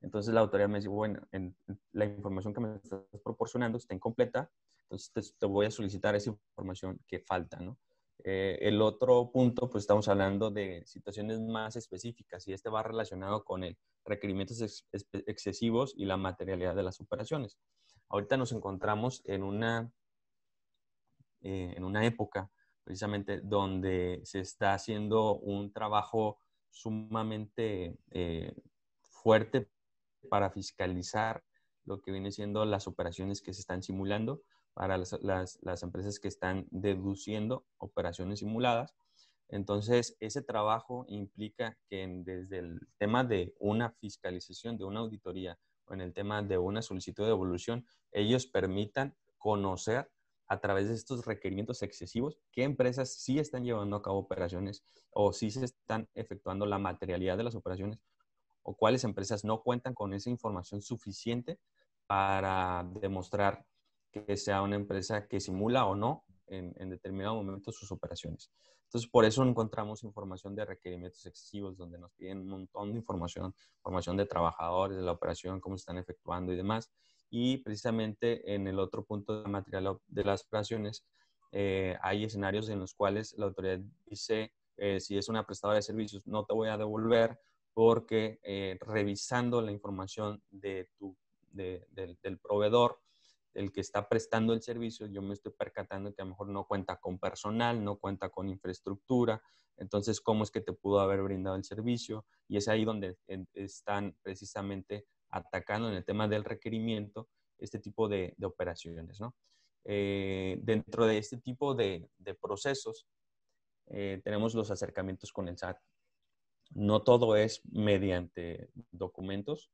Entonces la autoridad me dice, bueno, la información que me estás proporcionando está incompleta, entonces te voy a solicitar esa información que falta, ¿no? El otro punto, pues estamos hablando de situaciones más específicas y este va relacionado con el requerimientos excesivos y la materialidad de las operaciones. Ahorita nos encontramos en una época precisamente donde se está haciendo un trabajo sumamente fuerte para fiscalizar lo que viene siendo las operaciones que se están simulando para las empresas que están deduciendo operaciones simuladas. Entonces, ese trabajo implica que desde el tema de una fiscalización, de una auditoría, o en el tema de una solicitud de devolución, ellos permitan conocer a través de estos requerimientos excesivos qué empresas sí están llevando a cabo operaciones o sí se están efectuando la materialidad de las operaciones o cuáles empresas no cuentan con esa información suficiente para demostrar que sea una empresa que simula o no en determinado momento sus operaciones. Entonces, por eso encontramos información de requerimientos excesivos, donde nos piden un montón de información de trabajadores, de la operación, cómo se están efectuando y demás. Y precisamente en el otro punto de material de las operaciones, hay escenarios en los cuales la autoridad dice, si es una prestadora de servicios, no te voy a devolver porque revisando la información del proveedor, el que está prestando el servicio, yo me estoy percatando que a lo mejor no cuenta con personal, no cuenta con infraestructura, entonces, ¿cómo es que te pudo haber brindado el servicio? Y es ahí donde están precisamente atacando en el tema del requerimiento este tipo de operaciones, ¿no? Dentro de este tipo de procesos, tenemos los acercamientos con el SAT. No todo es mediante documentos,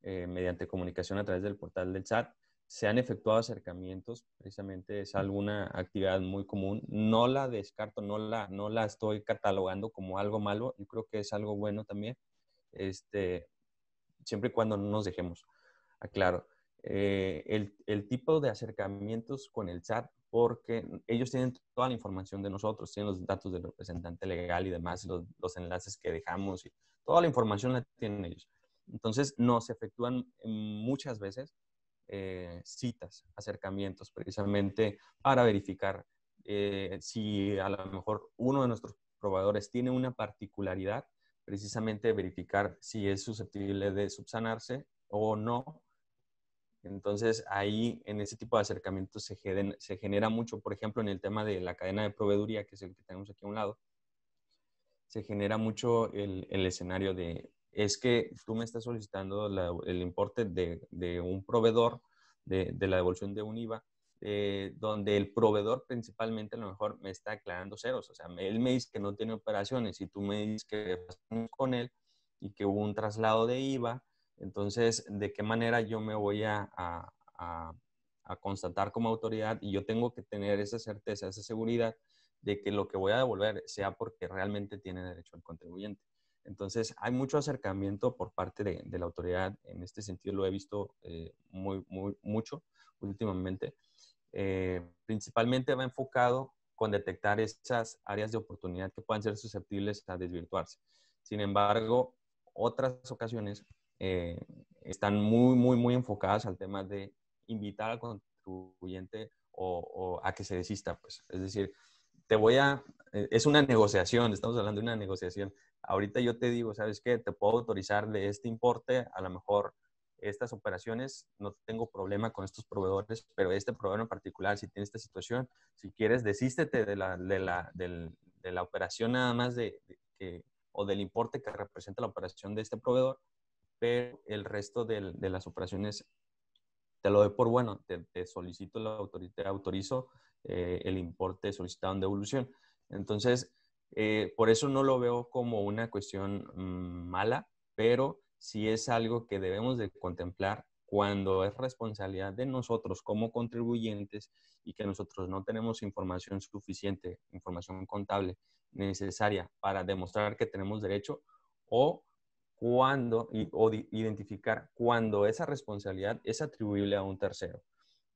mediante comunicación a través del portal del SAT. Se han efectuado acercamientos, precisamente es alguna actividad muy común. No la descarto, no la estoy catalogando como algo malo. Yo creo que es algo bueno también, siempre y cuando no nos dejemos. Aclaro, el tipo de acercamientos con el SAT, porque ellos tienen toda la información de nosotros, tienen los datos del representante legal y demás, los enlaces que dejamos, y toda la información la tienen ellos. Entonces, nos efectúan muchas veces citas, acercamientos, precisamente para verificar si a lo mejor uno de nuestros proveedores tiene una particularidad, precisamente verificar si es susceptible de subsanarse o no. Entonces, ahí en ese tipo de acercamientos se genera mucho, por ejemplo, en el tema de la cadena de proveeduría, que es el que tenemos aquí a un lado, se genera mucho el escenario de, es que tú me estás solicitando el importe de un proveedor, de la devolución de un IVA, donde el proveedor principalmente a lo mejor me está aclarando ceros. O sea, él me dice que no tiene operaciones y tú me dices que pasamos con él y que hubo un traslado de IVA. Entonces, ¿de qué manera yo me voy a constatar como autoridad? Y yo tengo que tener esa certeza, esa seguridad de que lo que voy a devolver sea porque realmente tiene derecho el contribuyente. Entonces, hay mucho acercamiento por parte de la autoridad. En este sentido, lo he visto mucho últimamente. Principalmente va enfocado con detectar esas áreas de oportunidad que puedan ser susceptibles a desvirtuarse. Sin embargo, otras ocasiones están muy enfocadas al tema de invitar al contribuyente o a que se desista, pues. Es decir, es una negociación, estamos hablando de una negociación. Ahorita yo te digo, ¿sabes qué? Te puedo autorizar de este importe, a lo mejor estas operaciones, no tengo problema con estos proveedores, pero este proveedor en particular, si tiene esta situación, si quieres, desístete de la operación nada más o del importe que representa la operación de este proveedor, pero el resto de las operaciones te lo doy por bueno, te solicito te autorizo el importe solicitado en devolución. Entonces, por eso no lo veo como una cuestión mala, pero sí es algo que debemos de contemplar cuando es responsabilidad de nosotros como contribuyentes y que nosotros no tenemos información suficiente, información contable necesaria para demostrar que tenemos derecho o identificar cuando esa responsabilidad es atribuible a un tercero.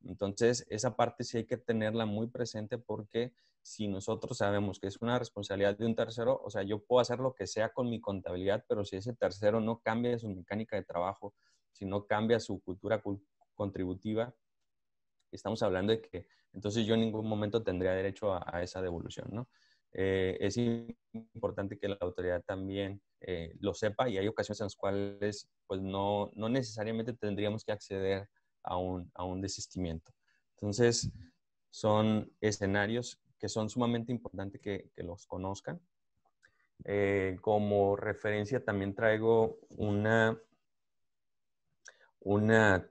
Entonces, esa parte sí hay que tenerla muy presente porque si nosotros sabemos que es una responsabilidad de un tercero, o sea, yo puedo hacer lo que sea con mi contabilidad, pero si ese tercero no cambia su mecánica de trabajo, si no cambia su cultura contributiva, estamos hablando de que entonces yo en ningún momento tendría derecho a esa devolución, ¿no? Es importante que la autoridad también lo sepa y hay ocasiones en las cuales pues no necesariamente tendríamos que acceder a un desistimiento. Entonces, son escenarios que son sumamente importantes que los conozcan. Como referencia también traigo una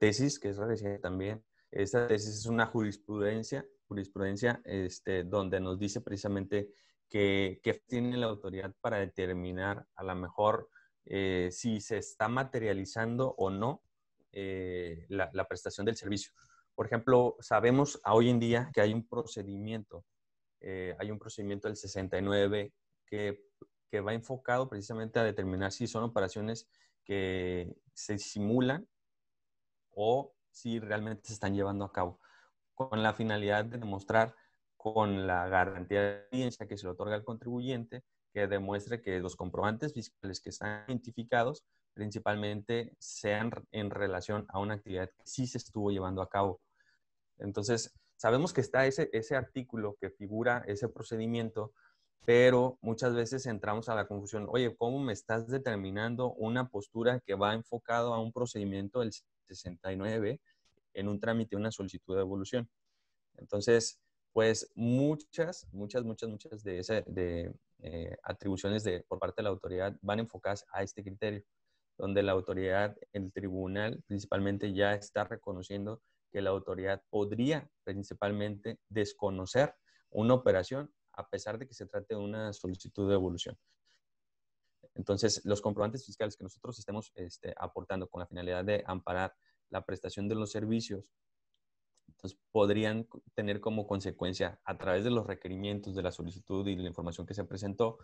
tesis que es reciente también. Esta tesis es una jurisprudencia donde nos dice precisamente que tiene la autoridad para determinar a lo mejor si se está materializando o no la prestación del servicio. Por ejemplo, sabemos hoy en día que hay un procedimiento del 69 que va enfocado precisamente a determinar si son operaciones que se simulan o si realmente se están llevando a cabo, con la finalidad de demostrar con la garantía de evidencia que se le otorga al contribuyente que demuestre que los comprobantes fiscales que están identificados principalmente sean en relación a una actividad que sí se estuvo llevando a cabo. Entonces, sabemos que está ese artículo que figura ese procedimiento, pero muchas veces entramos a la confusión, oye, ¿cómo me estás determinando una postura que va enfocado a un procedimiento del 69 en un trámite, una solicitud de devolución? Entonces, pues muchas de atribuciones por parte de la autoridad van enfocadas a este criterio, donde la autoridad, el tribunal principalmente ya está reconociendo que la autoridad podría principalmente desconocer una operación a pesar de que se trate de una solicitud de devolución. Entonces, los comprobantes fiscales que nosotros estemos aportando con la finalidad de amparar la prestación de los servicios, entonces podrían tener como consecuencia, a través de los requerimientos de la solicitud y la información que se presentó,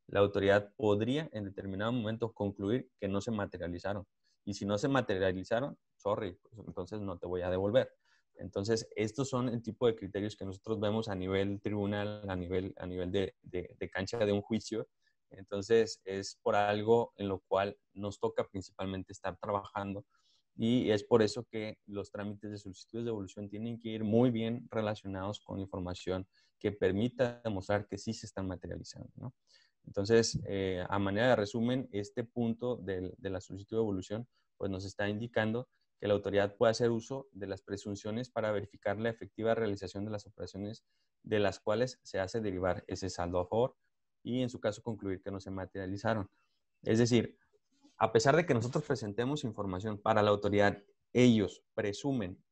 la autoridad podría en determinado momento concluir que no se materializaron. Y si no se materializaron, sorry, pues entonces no te voy a devolver. Entonces, estos son el tipo de criterios que nosotros vemos a nivel tribunal, a nivel de cancha de un juicio. Entonces, es por algo en lo cual nos toca principalmente estar trabajando y es por eso que los trámites de solicitudes de devolución tienen que ir muy bien relacionados con información que permita demostrar que sí se están materializando, ¿no? Entonces, a manera de resumen, este punto de la solicitud de devolución pues nos está indicando que la autoridad puede hacer uso de las presunciones para verificar la efectiva realización de las operaciones de las cuales se hace derivar ese saldo a favor y en su caso concluir que no se materializaron. Es decir, a pesar de que nosotros presentemos información para la autoridad, ellos presumen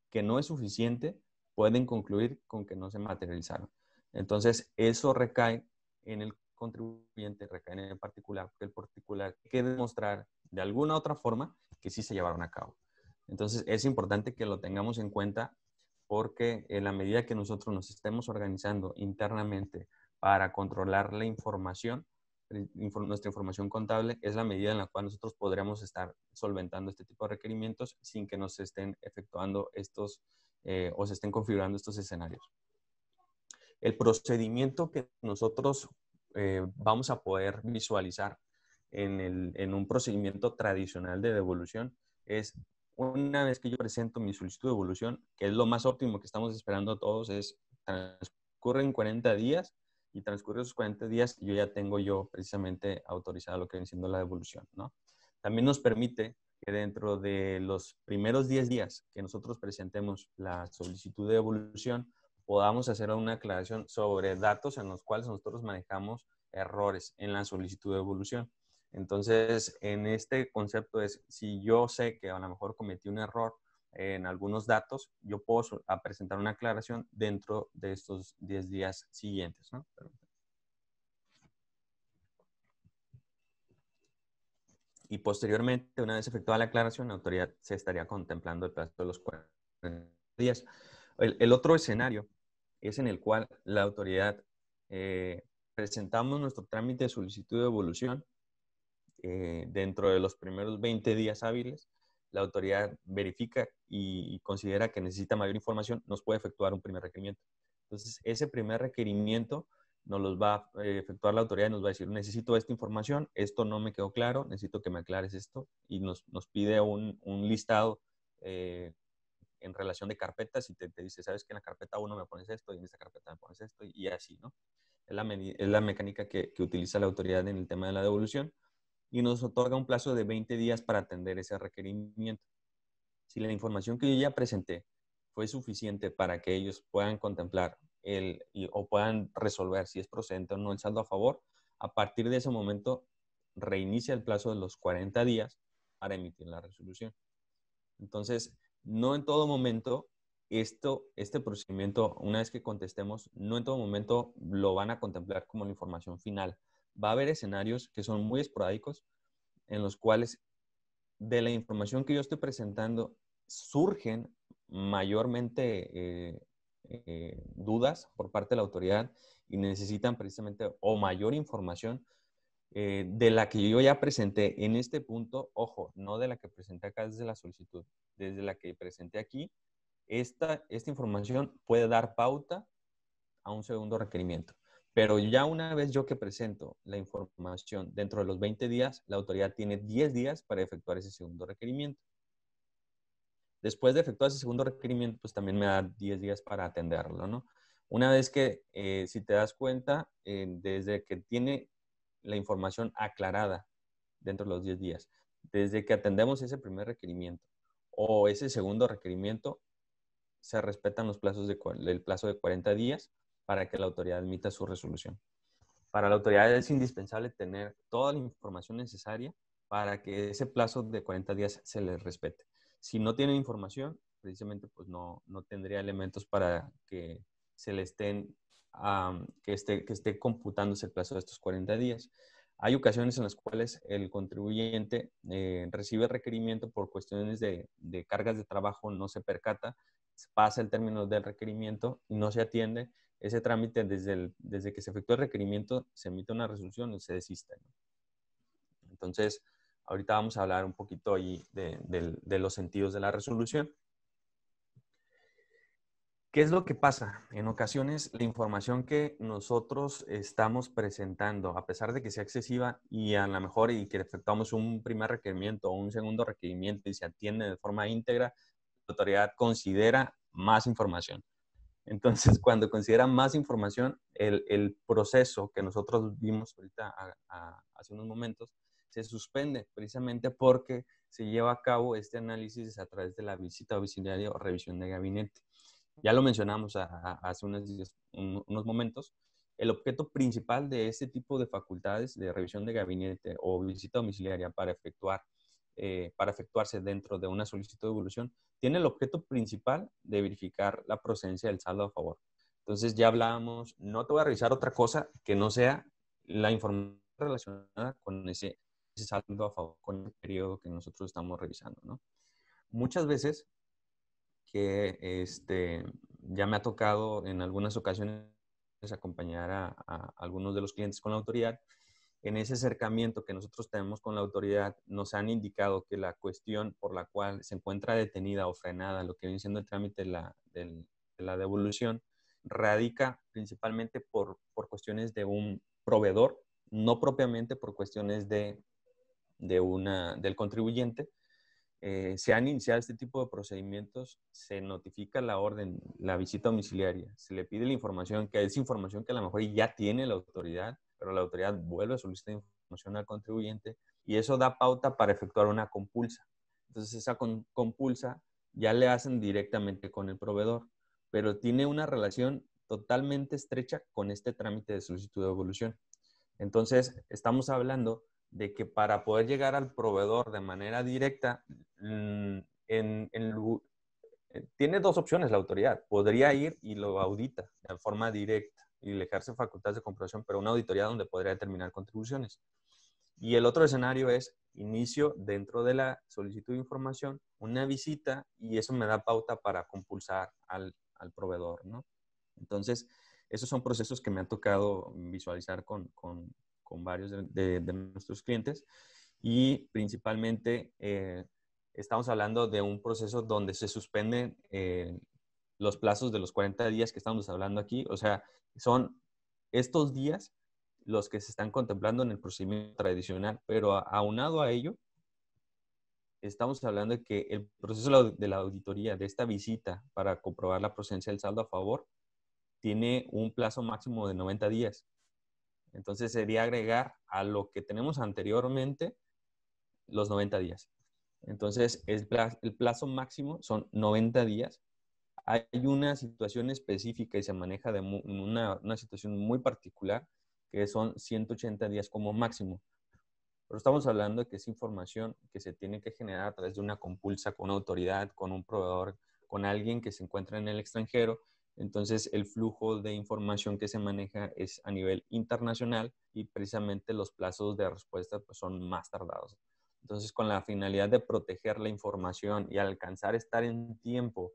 que no es suficiente, pueden concluir con que no se materializaron. Entonces, eso recae en el contribuyente, recae en el particular, porque el particular tiene que demostrar de alguna otra forma que sí se llevaron a cabo. Entonces, es importante que lo tengamos en cuenta porque en la medida que nosotros nos estemos organizando internamente para controlar la información, nuestra información contable es la medida en la cual nosotros podríamos estar solventando este tipo de requerimientos sin que nos estén efectuando estos o se estén configurando estos escenarios. El procedimiento que nosotros vamos a poder visualizar en un procedimiento tradicional de devolución es una vez que yo presento mi solicitud de devolución, que es lo más óptimo que estamos esperando todos, es transcurren 40 días y transcurridos esos 40 días yo ya tengo precisamente autorizado lo que viene siendo la devolución, ¿no? También nos permite que dentro de los primeros 10 días que nosotros presentemos la solicitud de devolución, podamos hacer una aclaración sobre datos en los cuales nosotros manejamos errores en la solicitud de devolución. Entonces, en este concepto es, si yo sé que a lo mejor cometí un error en algunos datos, yo puedo presentar una aclaración dentro de estos 10 días siguientes, ¿no? Y posteriormente, una vez efectuada la aclaración, la autoridad se estaría contemplando el plazo de los 40 días. El otro escenario es en el cual la autoridad presentamos nuestro trámite de solicitud de devolución dentro de los primeros 20 días hábiles. La autoridad verifica y considera que necesita mayor información, nos puede efectuar un primer requerimiento. Entonces, ese primer requerimiento nos los va a efectuar la autoridad y nos va a decir, necesito esta información, esto no me quedó claro, necesito que me aclares esto, y nos pide un listado en relación de carpetas y te dice, sabes que en la carpeta 1 me pones esto y en esta carpeta me pones esto y así, ¿no? Es la mecánica que utiliza la autoridad en el tema de la devolución y nos otorga un plazo de 20 días para atender ese requerimiento. Si la información que yo ya presenté fue suficiente para que ellos puedan contemplar o puedan resolver si es procedente o no el saldo a favor, a partir de ese momento reinicia el plazo de los 40 días para emitir la resolución. Entonces, no en todo momento este procedimiento, una vez que contestemos, no en todo momento lo van a contemplar como la información final. Va a haber escenarios que son muy esporádicos en los cuales de la información que yo estoy presentando surgen mayormente dudas por parte de la autoridad y necesitan precisamente o mayor información de la que yo ya presenté en este punto, ojo, no de la que presenté acá desde la solicitud, desde la que presenté aquí, esta información puede dar pauta a un segundo requerimiento. Pero ya una vez yo que presento la información dentro de los 20 días, la autoridad tiene 10 días para efectuar ese segundo requerimiento. Después de efectuar ese segundo requerimiento, pues también me da 10 días para atenderlo, ¿no? Una vez que, si te das cuenta, desde que tiene la información aclarada dentro de los 10 días, desde que atendemos ese primer requerimiento o ese segundo requerimiento, se respetan los plazos el plazo de 40 días para que la autoridad emita su resolución. Para la autoridad es indispensable tener toda la información necesaria para que ese plazo de 40 días se les respete. Si no tienen información, precisamente pues no tendría elementos para que se le estén, que esté computándose el plazo de estos 40 días. Hay ocasiones en las cuales el contribuyente recibe requerimiento por cuestiones de cargas de trabajo, no se percata, pasa el término del requerimiento y no se atiende. Ese trámite, desde que se efectúa el requerimiento, se emite una resolución y se desiste, ¿no? Entonces, ahorita vamos a hablar un poquito ahí de los sentidos de la resolución. ¿Qué es lo que pasa? En ocasiones, la información que nosotros estamos presentando, a pesar de que sea excesiva y a lo mejor y que efectuamos un primer requerimiento o un segundo requerimiento y se atiende de forma íntegra, la autoridad considera más información. Entonces, cuando considera más información, el proceso que nosotros vimos ahorita hace unos momentos se suspende precisamente porque se lleva a cabo este análisis a través de la visita domiciliaria o revisión de gabinete. Ya lo mencionamos hace unos momentos. El objeto principal de este tipo de facultades de revisión de gabinete o visita domiciliaria para efectuarse dentro de una solicitud de devolución tiene el objeto principal de verificar la procedencia del saldo a favor. Entonces ya hablábamos, no te voy a revisar otra cosa que no sea la información relacionada con ese saldo a favor, con el periodo que nosotros estamos revisando, ¿no? Muchas veces que ya me ha tocado en algunas ocasiones acompañar a algunos de los clientes con la autoridad. En ese acercamiento que nosotros tenemos con la autoridad, nos han indicado que la cuestión por la cual se encuentra detenida o frenada lo que viene siendo el trámite de la devolución radica principalmente por cuestiones de un proveedor, no propiamente por cuestiones del contribuyente, se han iniciado este tipo de procedimientos, se notifica la orden, la visita domiciliaria, se le pide la información, que es información que a lo mejor ya tiene la autoridad, pero la autoridad vuelve a solicitar información al contribuyente y eso da pauta para efectuar una compulsa. Entonces esa compulsa ya le hacen directamente con el proveedor, pero tiene una relación totalmente estrecha con este trámite de solicitud de devolución. Entonces, estamos hablando de que para poder llegar al proveedor de manera directa, tiene dos opciones la autoridad. Podría ir y lo audita de forma directa y le ejerce facultades de comprobación, pero una auditoría donde podría determinar contribuciones. Y el otro escenario es inicio dentro de la solicitud de información, una visita y eso me da pauta para compulsar al proveedor, ¿no? Entonces, esos son procesos que me han tocado visualizar con varios de nuestros clientes y principalmente estamos hablando de un proceso donde se suspenden los plazos de los 40 días que estamos hablando aquí. O sea, son estos días los que se están contemplando en el procedimiento tradicional, pero aunado a ello, estamos hablando de que el proceso de la auditoría, de esta visita para comprobar la procedencia del saldo a favor, tiene un plazo máximo de 90 días. Entonces sería agregar a lo que tenemos anteriormente los 90 días. Entonces el plazo máximo son 90 días. Hay una situación específica y se maneja de una situación muy particular que son 180 días como máximo. Pero estamos hablando de que es información que se tiene que generar a través de una compulsa con una autoridad, con un proveedor, con alguien que se encuentra en el extranjero. Entonces, el flujo de información que se maneja es a nivel internacional y precisamente los plazos de respuesta pues, son más tardados. Entonces, con la finalidad de proteger la información y alcanzar estar en tiempo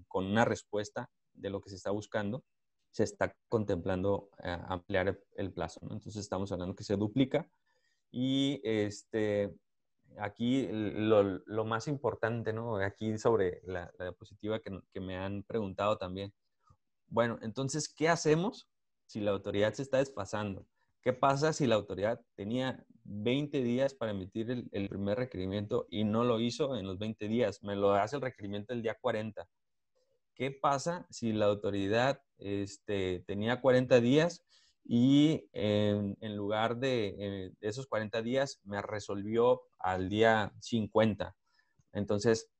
con una respuesta de lo que se está buscando, se está contemplando ampliar el plazo, ¿no? Entonces, estamos hablando que se duplica y aquí lo más importante, ¿no? Aquí sobre la diapositiva que me han preguntado también. Bueno, entonces, ¿qué hacemos si la autoridad se está desfasando? ¿Qué pasa si la autoridad tenía 20 días para emitir el primer requerimiento y no lo hizo en los 20 días? Me lo hace el requerimiento el día 40. ¿Qué pasa si la autoridad tenía 40 días y en lugar de esos 40 días me resolvió al día 50? Entonces,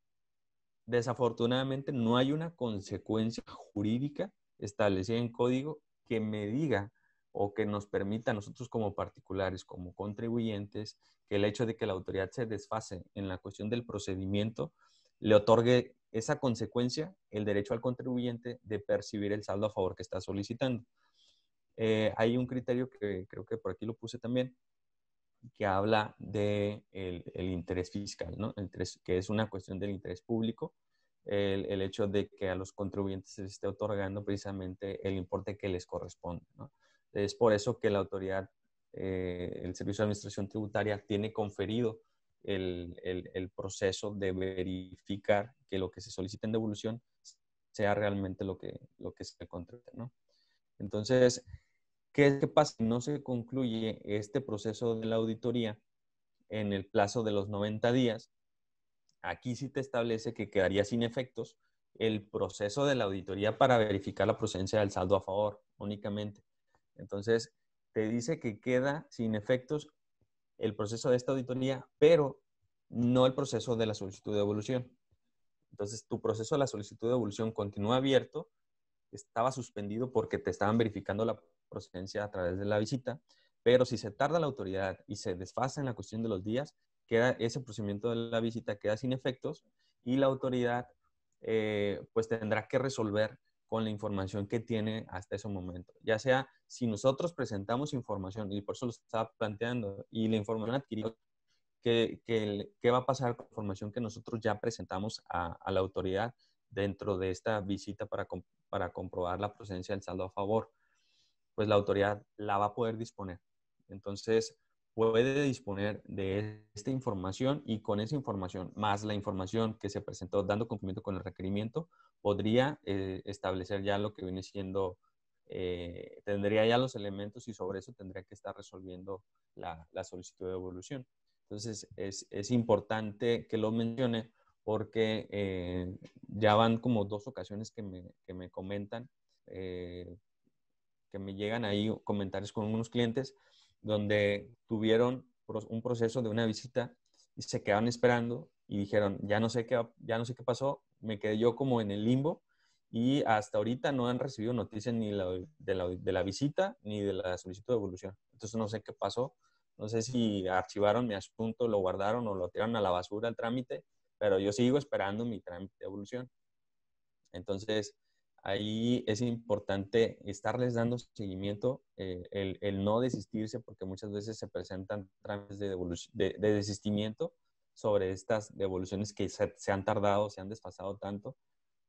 desafortunadamente no hay una consecuencia jurídica establecida en código que me diga o que nos permita a nosotros como particulares, como contribuyentes, que el hecho de que la autoridad se desfase en la cuestión del procedimiento le otorgue esa consecuencia, el derecho al contribuyente de percibir el saldo a favor que está solicitando. Hay un criterio que creo que por aquí lo puse también, que habla de el interés fiscal, ¿no? Que es una cuestión del interés público, el hecho de que a los contribuyentes se les esté otorgando precisamente el importe que les corresponde, ¿no? Es por eso que la autoridad, el Servicio de Administración Tributaria, tiene conferido el proceso de verificar que lo que se solicita en devolución sea realmente lo que se contrata, ¿no? Entonces, ¿qué pasa si no se concluye este proceso de la auditoría en el plazo de los 90 días? Aquí sí te establece que quedaría sin efectos el proceso de la auditoría para verificar la procedencia del saldo a favor únicamente. Entonces, te dice que queda sin efectos el proceso de esta auditoría, pero no el proceso de la solicitud de devolución. Entonces, tu proceso de la solicitud de devolución continúa abierto, estaba suspendido porque te estaban verificando la procedencia a través de la visita, pero si se tarda la autoridad y se desfasa en la cuestión de los días, queda ese procedimiento de la visita queda sin efectos y la autoridad pues tendrá que resolver con la información que tiene hasta ese momento. Ya sea si nosotros presentamos información, y por eso lo estaba planteando, y la información adquirida, ¿qué va a pasar con la información que nosotros ya presentamos a la autoridad dentro de esta visita para comprobar la procedencia del saldo a favor? Pues la autoridad la va a poder disponer. Entonces, puede disponer de esta información y con esa información, más la información que se presentó dando cumplimiento con el requerimiento, podría establecer ya lo que viene siendo, tendría ya los elementos y sobre eso tendría que estar resolviendo la solicitud de devolución. Entonces, es importante que lo mencione porque ya van como 2 ocasiones que me comentan, que me llegan ahí comentarios con unos clientes donde tuvieron un proceso de una visita y se quedaron esperando y dijeron, ya no sé qué pasó, me quedé yo como en el limbo y hasta ahorita no han recibido noticias ni de la visita ni de la solicitud de evolución. Entonces no sé qué pasó, no sé si archivaron mi asunto, lo guardaron o lo tiraron a la basura el trámite, pero yo sigo esperando mi trámite de evolución. Entonces, ahí es importante estarles dando seguimiento, el no desistirse, porque muchas veces se presentan trámites de desistimiento sobre estas devoluciones que se han tardado, se han desfasado tanto.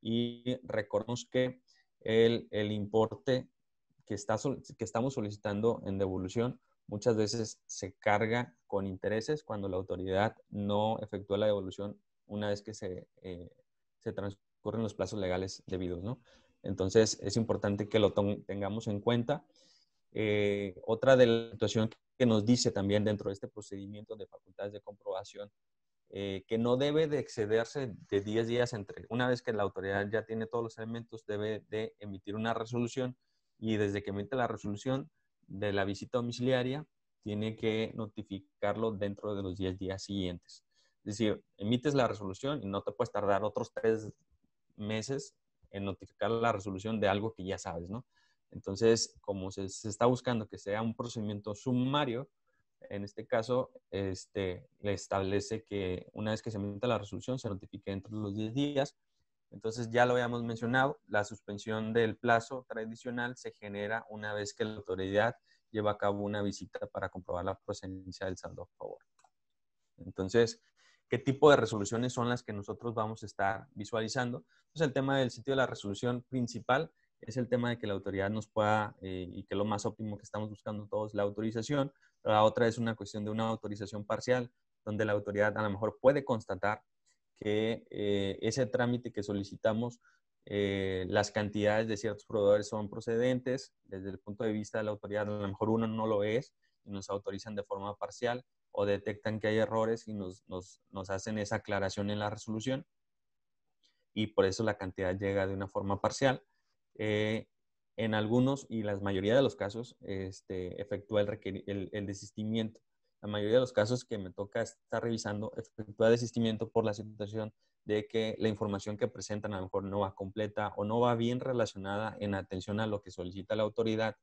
Y recordemos que el importe que estamos solicitando en devolución muchas veces se carga con intereses cuando la autoridad no efectúa la devolución una vez que se transcurren los plazos legales debidos, ¿no? Entonces, es importante que lo tengamos en cuenta. Otra de la situación que nos dice también dentro de este procedimiento de facultades de comprobación, que no debe de excederse de 10 días una vez que la autoridad ya tiene todos los elementos, debe de emitir una resolución y desde que emite la resolución de la visita domiciliaria, tiene que notificarlo dentro de los 10 días siguientes. Es decir, emites la resolución y no te puedes tardar otros 3 meses en notificar la resolución de algo que ya sabes, ¿no? Entonces, como se está buscando que sea un procedimiento sumario, en este caso, le establece que una vez que se emita la resolución, se notifique dentro de los 10 días. Entonces, ya lo habíamos mencionado, la suspensión del plazo tradicional se genera una vez que la autoridad lleva a cabo una visita para comprobar la procedencia del saldo a favor. Entonces, ¿qué tipo de resoluciones son las que nosotros vamos a estar visualizando? Pues el tema del sitio de la resolución principal es el tema de que la autoridad nos pueda, y que lo más óptimo que estamos buscando todos, la autorización. La otra es una cuestión de una autorización parcial, donde la autoridad a lo mejor puede constatar que ese trámite que solicitamos, las cantidades de ciertos proveedores son procedentes. Desde el punto de vista de la autoridad, a lo mejor uno no lo es y nos autorizan de forma parcial o detectan que hay errores y nos hacen esa aclaración en la resolución y por eso la cantidad llega de una forma parcial. En algunos y la mayoría de los casos efectúa el desistimiento. La mayoría de los casos que me toca estar revisando efectúa desistimiento por la situación de que la información que presentan a lo mejor no va completa o no va bien relacionada en atención a lo que solicita la autoridad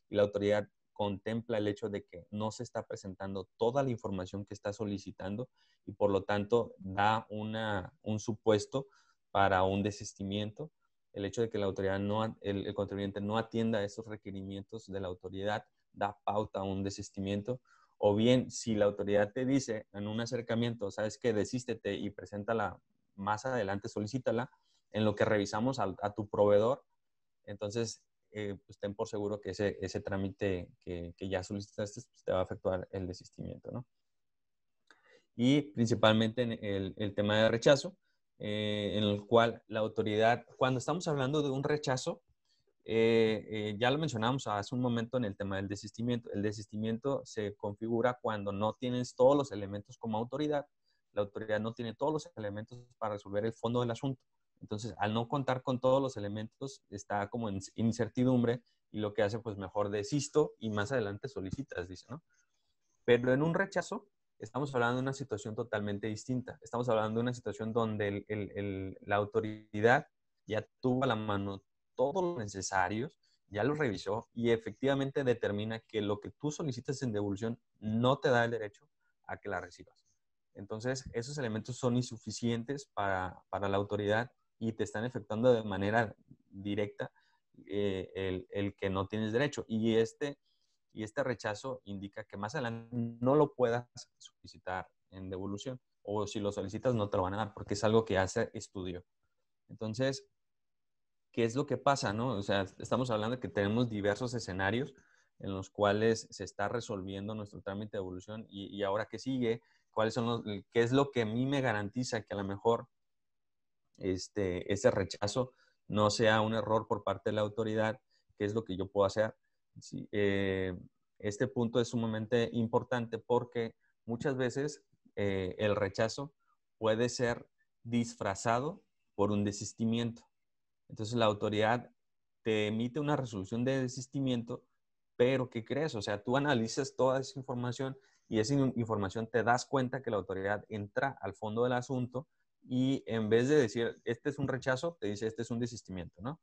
y la autoridad contempla el hecho de que no se está presentando toda la información que está solicitando y por lo tanto da un supuesto para un desistimiento. El hecho de que la autoridad el contribuyente no atienda a esos requerimientos de la autoridad da pauta a un desistimiento. O bien, si la autoridad te dice en un acercamiento, sabes que desístete y preséntala más adelante, solicítala, en lo que revisamos a tu proveedor, entonces pues ten por seguro que ese trámite que ya solicitaste pues, te va a efectuar el desistimiento, ¿no? Y principalmente en el tema de rechazo, en el cual la autoridad, cuando estamos hablando de un rechazo, ya lo mencionamos hace un momento en el tema del desistimiento. El desistimiento se configura cuando no tienes todos los elementos como autoridad. La autoridad no tiene todos los elementos para resolver el fondo del asunto. Entonces, al no contar con todos los elementos, está como en incertidumbre y lo que hace, pues mejor desisto y más adelante solicitas, dice, ¿no? Pero en un rechazo, estamos hablando de una situación totalmente distinta. Estamos hablando de una situación donde la autoridad ya tuvo a la mano todos los necesarios, ya los revisó y efectivamente determina que lo que tú solicitas en devolución no te da el derecho a que la recibas. Entonces, esos elementos son insuficientes para la autoridad y te están efectuando de manera directa el que no tienes derecho. Y este rechazo indica que más adelante no lo puedas solicitar en devolución o si lo solicitas no te lo van a dar porque es algo que ya se estudió. Entonces, ¿qué es lo que pasa, no? O sea, estamos hablando de que tenemos diversos escenarios en los cuales se está resolviendo nuestro trámite de devolución y ahora qué sigue, qué es lo que a mí me garantiza que a lo mejor ese rechazo no sea un error por parte de la autoridad, qué es lo que yo puedo hacer. Sí, este punto es sumamente importante porque muchas veces el rechazo puede ser disfrazado por un desistimiento. Entonces la autoridad te emite una resolución de desistimiento, pero ¿qué crees? O sea, tú analizas toda esa información y esa información te das cuenta que la autoridad entra al fondo del asunto y en vez de decir, este es un rechazo, te dice, este es un desistimiento, ¿no?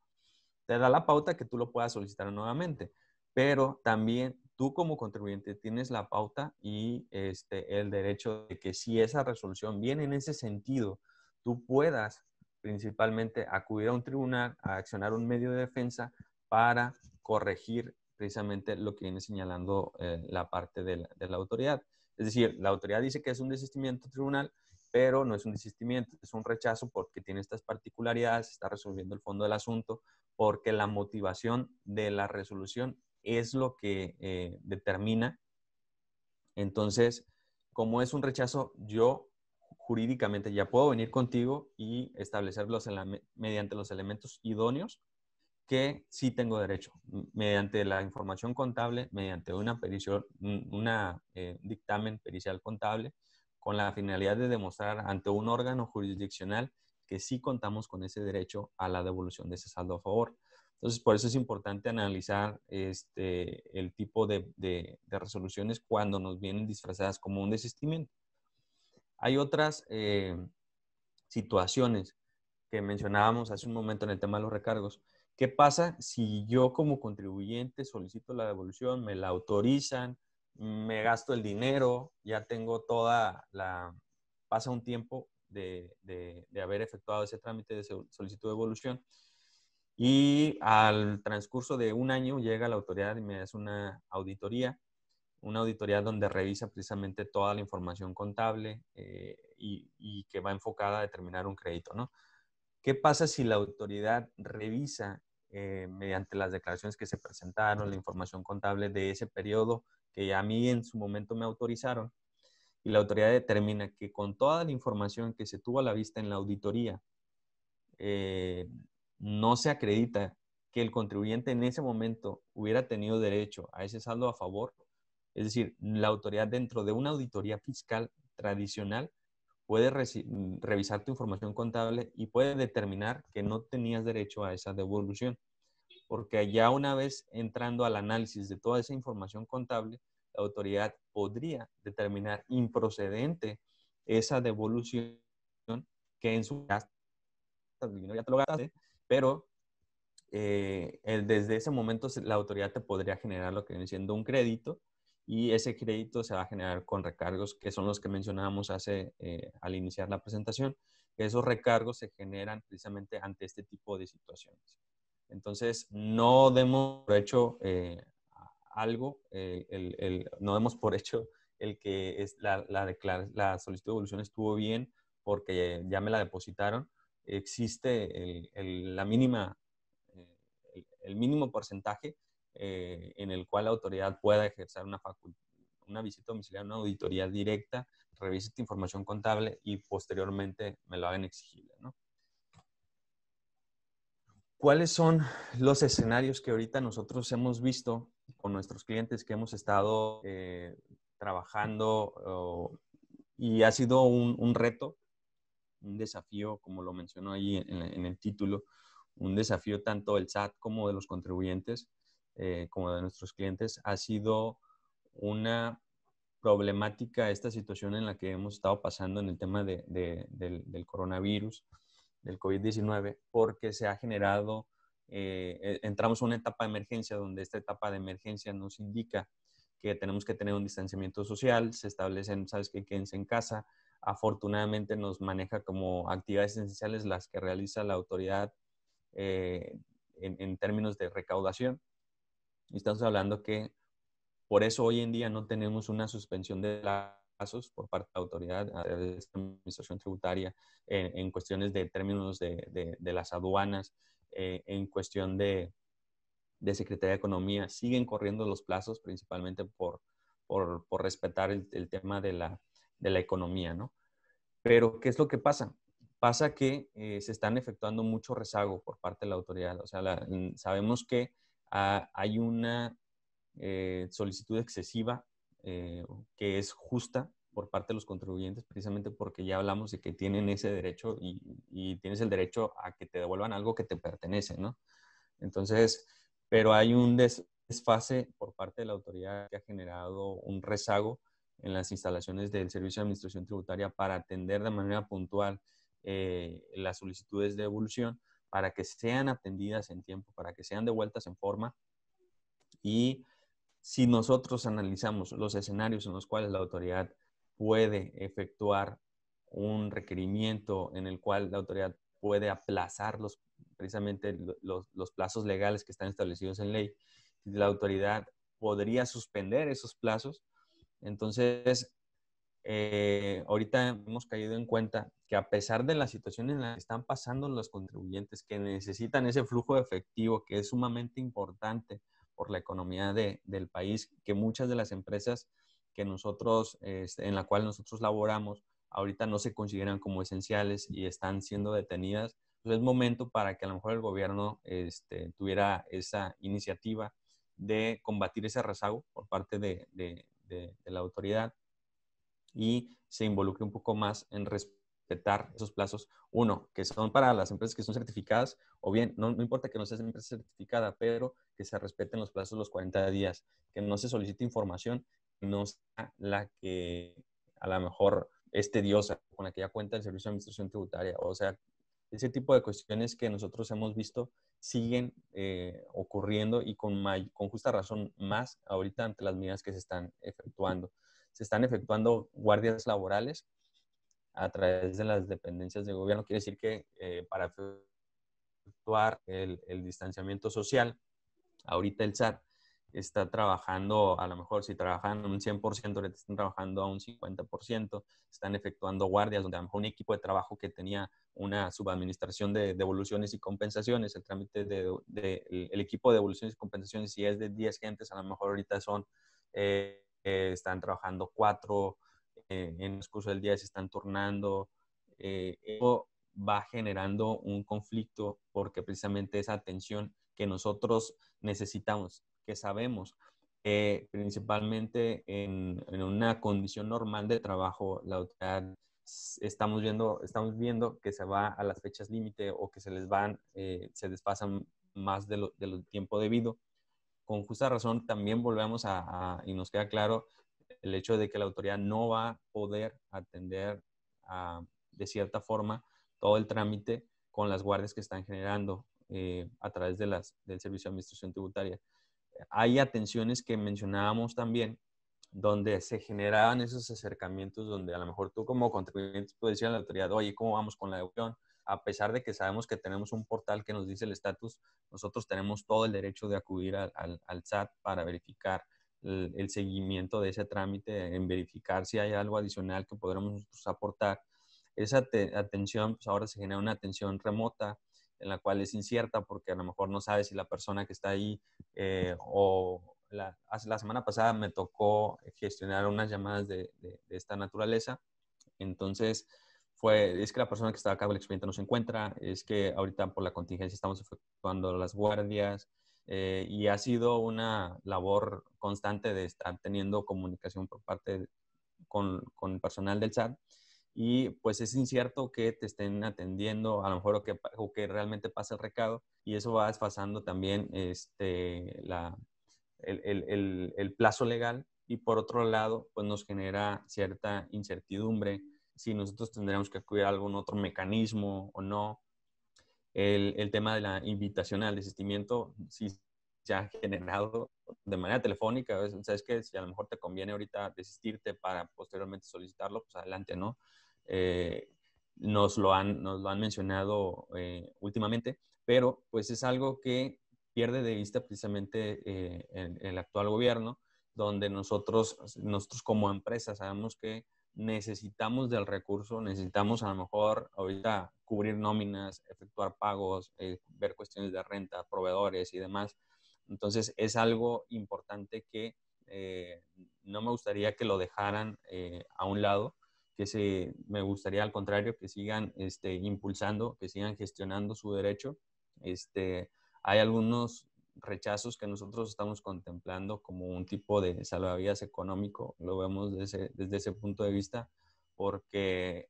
Te da la pauta que tú lo puedas solicitar nuevamente, pero también tú como contribuyente tienes la pauta y el derecho de que si esa resolución viene en ese sentido, tú puedas principalmente acudir a un tribunal, a accionar un medio de defensa para corregir precisamente lo que viene señalando la parte de la autoridad. Es decir, la autoridad dice que es un desistimiento tribunal, pero no es un desistimiento, es un rechazo porque tiene estas particularidades, está resolviendo el fondo del asunto, porque la motivación de la resolución es lo que determina. Entonces, como es un rechazo, yo jurídicamente ya puedo venir contigo y establecer mediante los elementos idóneos que sí tengo derecho, mediante la información contable, mediante dictamen pericial contable, con la finalidad de demostrar ante un órgano jurisdiccional que sí contamos con ese derecho a la devolución de ese saldo a favor. Entonces, por eso es importante analizar el tipo de resoluciones cuando nos vienen disfrazadas como un desistimiento. Hay otras situaciones que mencionábamos hace un momento en el tema de los recargos. ¿Qué pasa si yo como contribuyente solicito la devolución, me la autorizan, me gasto el dinero, ya tengo pasa un tiempo de haber efectuado ese trámite de solicitud de devolución y al transcurso de un año llega la autoridad y me hace una auditoría donde revisa precisamente toda la información contable y que va enfocada a determinar un crédito, ¿no? ¿Qué pasa si la autoridad revisa mediante las declaraciones que se presentaron, la información contable de ese periodo que a mí en su momento me autorizaron y la autoridad determina que con toda la información que se tuvo a la vista en la auditoría eh, no se acredita que el contribuyente en ese momento hubiera tenido derecho a ese saldo a favor? Es decir, la autoridad dentro de una auditoría fiscal tradicional puede revisar tu información contable y puede determinar que no tenías derecho a esa devolución. Porque ya una vez entrando al análisis de toda esa información contable, la autoridad podría determinar improcedente esa devolución que en su caso ya te lo gastaste, pero desde ese momento la autoridad te podría generar lo que viene siendo un crédito y ese crédito se va a generar con recargos que son los que mencionábamos al iniciar la presentación. Esos recargos se generan precisamente ante este tipo de situaciones. Entonces, no demos por hecho algo, no demos por hecho el que la solicitud de devolución estuvo bien porque ya me la depositaron. Existe la mínima el mínimo porcentaje en el cual la autoridad pueda ejercer una visita domiciliaria, una auditoría directa, revise esta información contable y posteriormente me lo hagan exigible, ¿no? ¿Cuáles son los escenarios que ahorita nosotros hemos visto con nuestros clientes que hemos estado trabajando y ha sido un reto, un desafío, como lo mencionó ahí en el título, un desafío tanto del SAT como de los contribuyentes, como de nuestros clientes? Ha sido una problemática esta situación en la que hemos estado pasando en el tema del coronavirus, del COVID-19, porque se ha generado, entramos a una etapa de emergencia donde esta etapa de emergencia nos indica que tenemos que tener un distanciamiento social, se establecen, sabes que quédense en casa. Afortunadamente nos maneja como actividades esenciales las que realiza la autoridad en términos de recaudación. Y estamos hablando que por eso hoy en día no tenemos una suspensión de plazos por parte de la autoridad a través de esta administración tributaria en cuestiones de términos de las aduanas, en cuestión de Secretaría de Economía. Siguen corriendo los plazos principalmente por respetar el tema de la economía, ¿no? Pero, ¿qué es lo que pasa? Pasa que se están efectuando mucho rezago por parte de la autoridad. O sea, sabemos que hay una solicitud excesiva que es justa por parte de los contribuyentes, precisamente porque ya hablamos de que tienen ese derecho y tienes el derecho a que te devuelvan algo que te pertenece, ¿no? Entonces, pero hay un desfase por parte de la autoridad que ha generado un rezago en las instalaciones del Servicio de Administración Tributaria para atender de manera puntual las solicitudes de devolución, para que sean atendidas en tiempo, para que sean devueltas en forma. Y si nosotros analizamos los escenarios en los cuales la autoridad puede efectuar un requerimiento en el cual la autoridad puede aplazar precisamente los plazos legales que están establecidos en ley, la autoridad podría suspender esos plazos. Entonces, ahorita hemos caído en cuenta que a pesar de la situación en la que están pasando los contribuyentes, que necesitan ese flujo de efectivo que es sumamente importante por la economía del país, que muchas de las empresas que nosotros, en la cual nosotros laboramos, ahorita no se consideran como esenciales y están siendo detenidas, pues es momento para que a lo mejor el gobierno tuviera esa iniciativa de combatir ese rezago por parte de la autoridad y se involucre un poco más en respetar esos plazos. Uno, que son para las empresas que son certificadas, o bien, no importa que no seas empresa certificada, pero que se respeten los plazos de los 40 días, que no se solicite información, no sea la que a lo mejor es tediosa, con la que ya cuenta el Servicio de Administración Tributaria. O sea, ese tipo de cuestiones que nosotros hemos visto siguen ocurriendo y con justa razón más ahorita ante las medidas que se están efectuando. Se están efectuando guardias laborales a través de las dependencias de gobierno. Quiere decir que para efectuar el distanciamiento social, ahorita el SAT está trabajando, a lo mejor si trabajan un 100%, ahorita están trabajando a un 50%, están efectuando guardias donde a lo mejor un equipo de trabajo que tenía una subadministración de devoluciones y compensaciones, el trámite el equipo de devoluciones y compensaciones, si es de 10 gentes, a lo mejor ahorita están trabajando 4, en el curso del día se están turnando. Eso va generando un conflicto porque precisamente esa atención que nosotros necesitamos, que sabemos, principalmente en una condición normal de trabajo, la autoridad estamos viendo que se va a las fechas límite o que se despasan más de lo tiempo debido. Con justa razón también volvemos y nos queda claro el hecho de que la autoridad no va a poder atender de cierta forma todo el trámite con las guardias que están generando a través del Servicio de Administración Tributaria. Hay atenciones que mencionábamos también donde se generaban esos acercamientos donde a lo mejor tú como contribuyente puedes decir a la autoridad, oye, ¿cómo vamos con la devolución? A pesar de que sabemos que tenemos un portal que nos dice el estatus, nosotros tenemos todo el derecho de acudir al SAT para verificar el seguimiento de ese trámite, en verificar si hay algo adicional que podremos nosotros aportar. Esa atención, pues ahora se genera una atención remota, en la cual es incierta porque a lo mejor no sabes si la persona que está ahí la semana pasada me tocó gestionar unas llamadas de esta naturaleza. Entonces, es que la persona que estaba a cargo del expediente no se encuentra, es que ahorita por la contingencia estamos efectuando las guardias y ha sido una labor constante de estar teniendo comunicación por parte con el personal del SAT y pues es incierto que te estén atendiendo, a lo mejor o que realmente pase el recado y eso va desfasando también el plazo legal y por otro lado pues nos genera cierta incertidumbre si nosotros tendríamos que acudir a algún otro mecanismo o no. El tema de la invitación al desistimiento sí se ha generado de manera telefónica. Sabes que si a lo mejor te conviene ahorita desistirte para posteriormente solicitarlo, pues adelante, ¿no? Eh, nos lo han mencionado últimamente, pero pues es algo que pierde de vista precisamente el actual gobierno, donde nosotros como empresa sabemos que necesitamos del recurso, necesitamos a lo mejor ahorita cubrir nóminas, efectuar pagos, ver cuestiones de renta, proveedores y demás. Entonces es algo importante que no me gustaría que lo dejaran a un lado, me gustaría al contrario que sigan impulsando, que sigan gestionando su derecho. Hay algunos rechazos que nosotros estamos contemplando como un tipo de salvavidas económico, lo vemos desde ese punto de vista, porque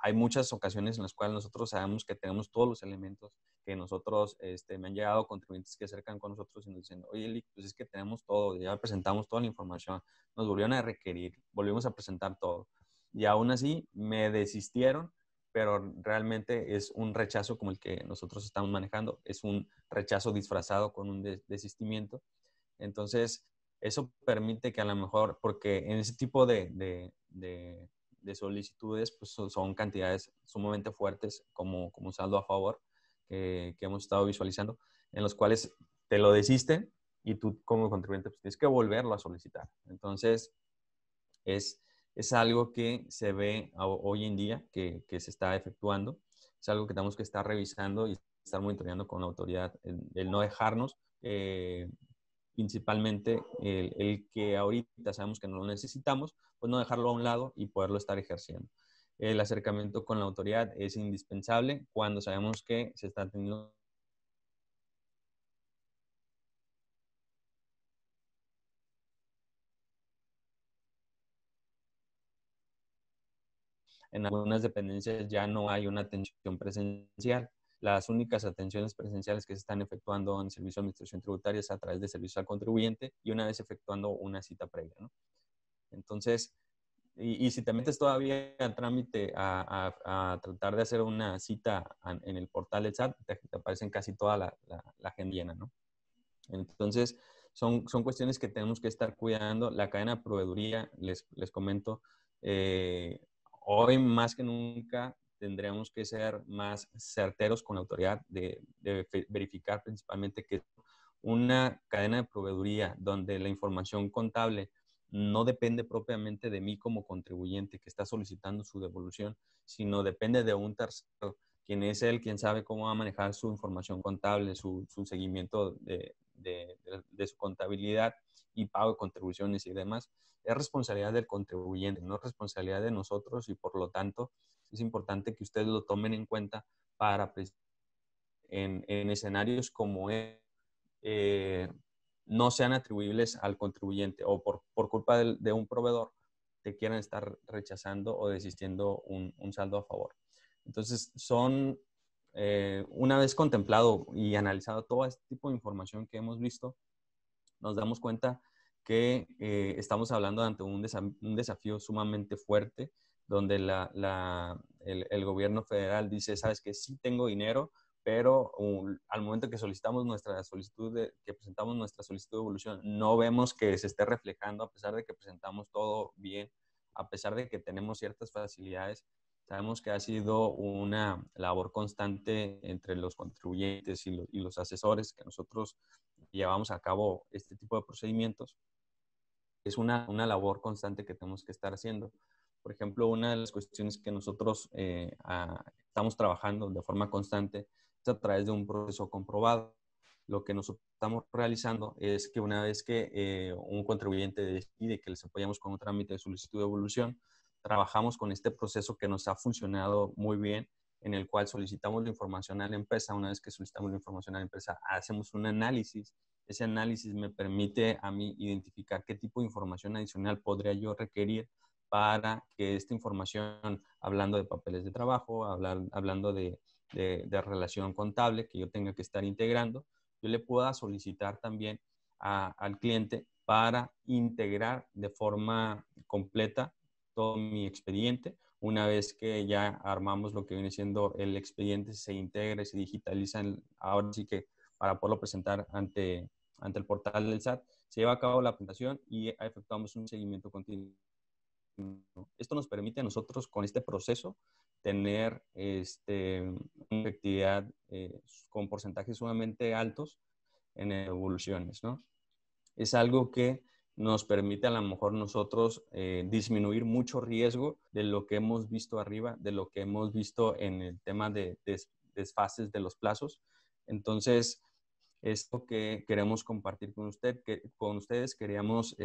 hay muchas ocasiones en las cuales nosotros sabemos que tenemos todos los elementos que nosotros, me han llegado contribuyentes que se acercan con nosotros y nos dicen, oye, Eli, pues es que tenemos todo, ya presentamos toda la información, nos volvieron a requerir, volvimos a presentar todo. Y aún así me desistieron, pero realmente es un rechazo como el que nosotros estamos manejando, es un rechazo disfrazado con un desistimiento. Entonces, eso permite que a lo mejor, porque en ese tipo de solicitudes, pues son cantidades sumamente fuertes como saldo a favor que hemos estado visualizando, en los cuales te lo desisten y tú como contribuyente pues, tienes que volverlo a solicitar. Entonces, es algo que se ve hoy en día que se está efectuando. Es algo que tenemos que estar revisando y estar monitoreando con la autoridad, el no dejarnos, principalmente el que ahorita sabemos que no lo necesitamos, pues no dejarlo a un lado y poderlo estar ejerciendo. El acercamiento con la autoridad es indispensable cuando sabemos que se está teniendo en algunas dependencias ya no hay una atención presencial. Las únicas atenciones presenciales que se están efectuando en el Servicio de Administración Tributaria es a través de servicio al contribuyente y una vez efectuando una cita previa, ¿no? Entonces, y si te metes todavía al trámite a tratar de hacer una cita en el portal del SAT, te aparecen casi toda la agenda llena, ¿no? Entonces, son cuestiones que tenemos que estar cuidando. La cadena de proveeduría, les comento, hoy más que nunca tendremos que ser más certeros con la autoridad de verificar principalmente que una cadena de proveeduría donde la información contable no depende propiamente de mí como contribuyente que está solicitando su devolución, sino depende de un tercero, quien es él, quien sabe cómo va a manejar su información contable, su seguimiento de su contabilidad y pago de contribuciones y demás. Es responsabilidad del contribuyente, no es responsabilidad de nosotros y por lo tanto es importante que ustedes lo tomen en cuenta para en escenarios como no sean atribuibles al contribuyente o por culpa de un proveedor te quieran estar rechazando o desistiendo un saldo a favor. Entonces, una vez contemplado y analizado todo este tipo de información que hemos visto, nos damos cuenta que estamos hablando ante un desafío sumamente fuerte, donde el gobierno federal dice, sabes que sí tengo dinero, pero al momento que solicitamos que presentamos nuestra solicitud de devolución, no vemos que se esté reflejando, a pesar de que presentamos todo bien, a pesar de que tenemos ciertas facilidades. Sabemos que ha sido una labor constante entre los contribuyentes y los asesores que nosotros llevamos a cabo este tipo de procedimientos. Es una labor constante que tenemos que estar haciendo. Por ejemplo, una de las cuestiones que nosotros estamos trabajando de forma constante es a través de un proceso comprobado. Lo que nosotros estamos realizando es que una vez que un contribuyente decide que les apoyamos con un trámite de solicitud de devolución, trabajamos con este proceso que nos ha funcionado muy bien, en el cual solicitamos la información a la empresa. Una vez que solicitamos la información a la empresa, hacemos un análisis. Ese análisis me permite a mí identificar qué tipo de información adicional podría yo requerir para que esta información, hablando de papeles de trabajo, hablando de relación contable que yo tenga que estar integrando, yo le pueda solicitar también al cliente para integrar de forma completa todo mi expediente. Una vez que ya armamos lo que viene siendo el expediente, se integra y se digitaliza, ahora sí que para poderlo presentar ante el portal del SAT, se lleva a cabo la presentación y efectuamos un seguimiento continuo. Esto nos permite a nosotros con este proceso tener una efectividad con porcentajes sumamente altos en evoluciones, ¿no? Es algo que nos permite a lo mejor nosotros disminuir mucho riesgo de lo que hemos visto arriba, de lo que hemos visto en el tema de desfases de los plazos. Entonces, esto que queremos compartir con con ustedes, queríamos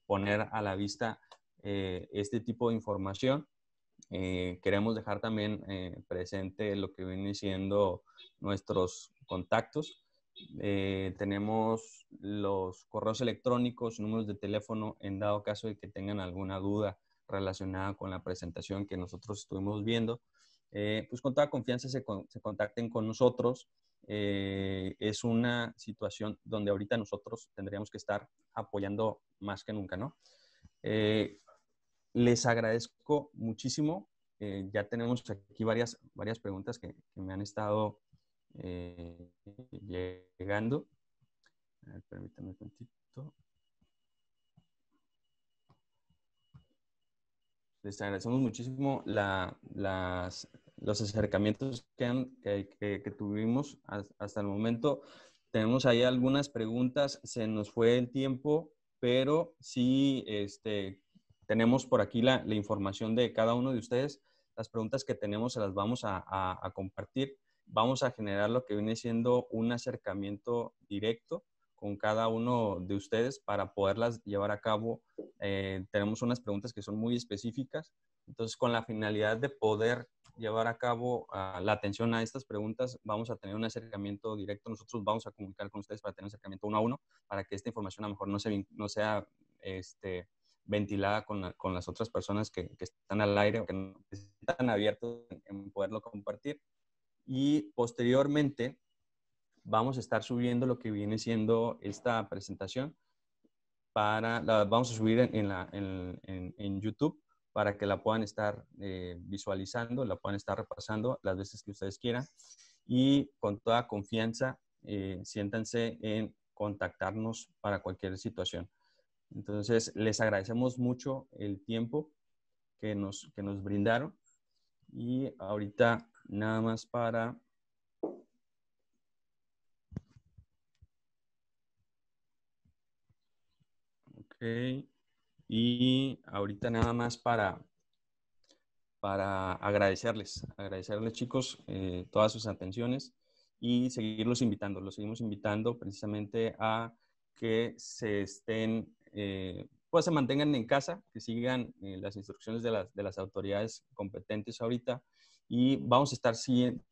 poner a la vista este tipo de información. Queremos dejar también presente lo que viene siendo nuestros contactos. Tenemos los correos electrónicos, números de teléfono, en dado caso de que tengan alguna duda relacionada con la presentación que nosotros estuvimos viendo. Pues con toda confianza se contacten con nosotros. Es una situación donde ahorita nosotros tendríamos que estar apoyando más que nunca, ¿no? Les agradezco muchísimo. Ya tenemos aquí varias preguntas que me han estado llegando. A ver, permítame un tantito. Les agradecemos muchísimo los acercamientos que tuvimos hasta el momento. Tenemos ahí algunas preguntas, se nos fue el tiempo, pero sí tenemos por aquí la información de cada uno de ustedes. Las preguntas que tenemos se las vamos a compartir. Vamos a generar lo que viene siendo un acercamiento directo con cada uno de ustedes para poderlas llevar a cabo. Tenemos unas preguntas que son muy específicas, entonces con la finalidad de poder llevar a cabo la atención a estas preguntas, vamos a tener un acercamiento directo. Nosotros vamos a comunicar con ustedes para tener un acercamiento uno a uno, para que esta información a lo mejor no sea ventilada con las otras personas que están al aire o que no están abiertos en poderlo compartir. Y posteriormente vamos a estar subiendo lo que viene siendo esta presentación. La vamos a subir en YouTube para que la puedan estar visualizando, la puedan estar repasando las veces que ustedes quieran. Y con toda confianza, siéntanse en contactarnos para cualquier situación. Entonces, les agradecemos mucho el tiempo que nos brindaron. Y ahorita, nada más para... Ok. Y ahorita nada más para agradecerles chicos todas sus atenciones y seguimos invitando precisamente a que pues se mantengan en casa, que sigan las instrucciones de las autoridades competentes ahorita, y vamos a estar,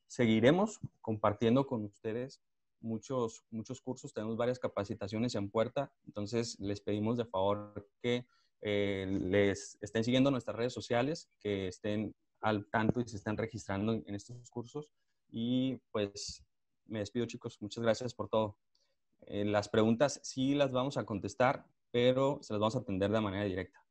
seguiremos compartiendo con ustedes muchos cursos, tenemos varias capacitaciones en puerta, entonces les pedimos de favor que les estén siguiendo nuestras redes sociales, que estén al tanto y se estén registrando en estos cursos. Y pues me despido, chicos. Muchas gracias por todo. Las preguntas sí las vamos a contestar, pero se las vamos a atender de manera directa.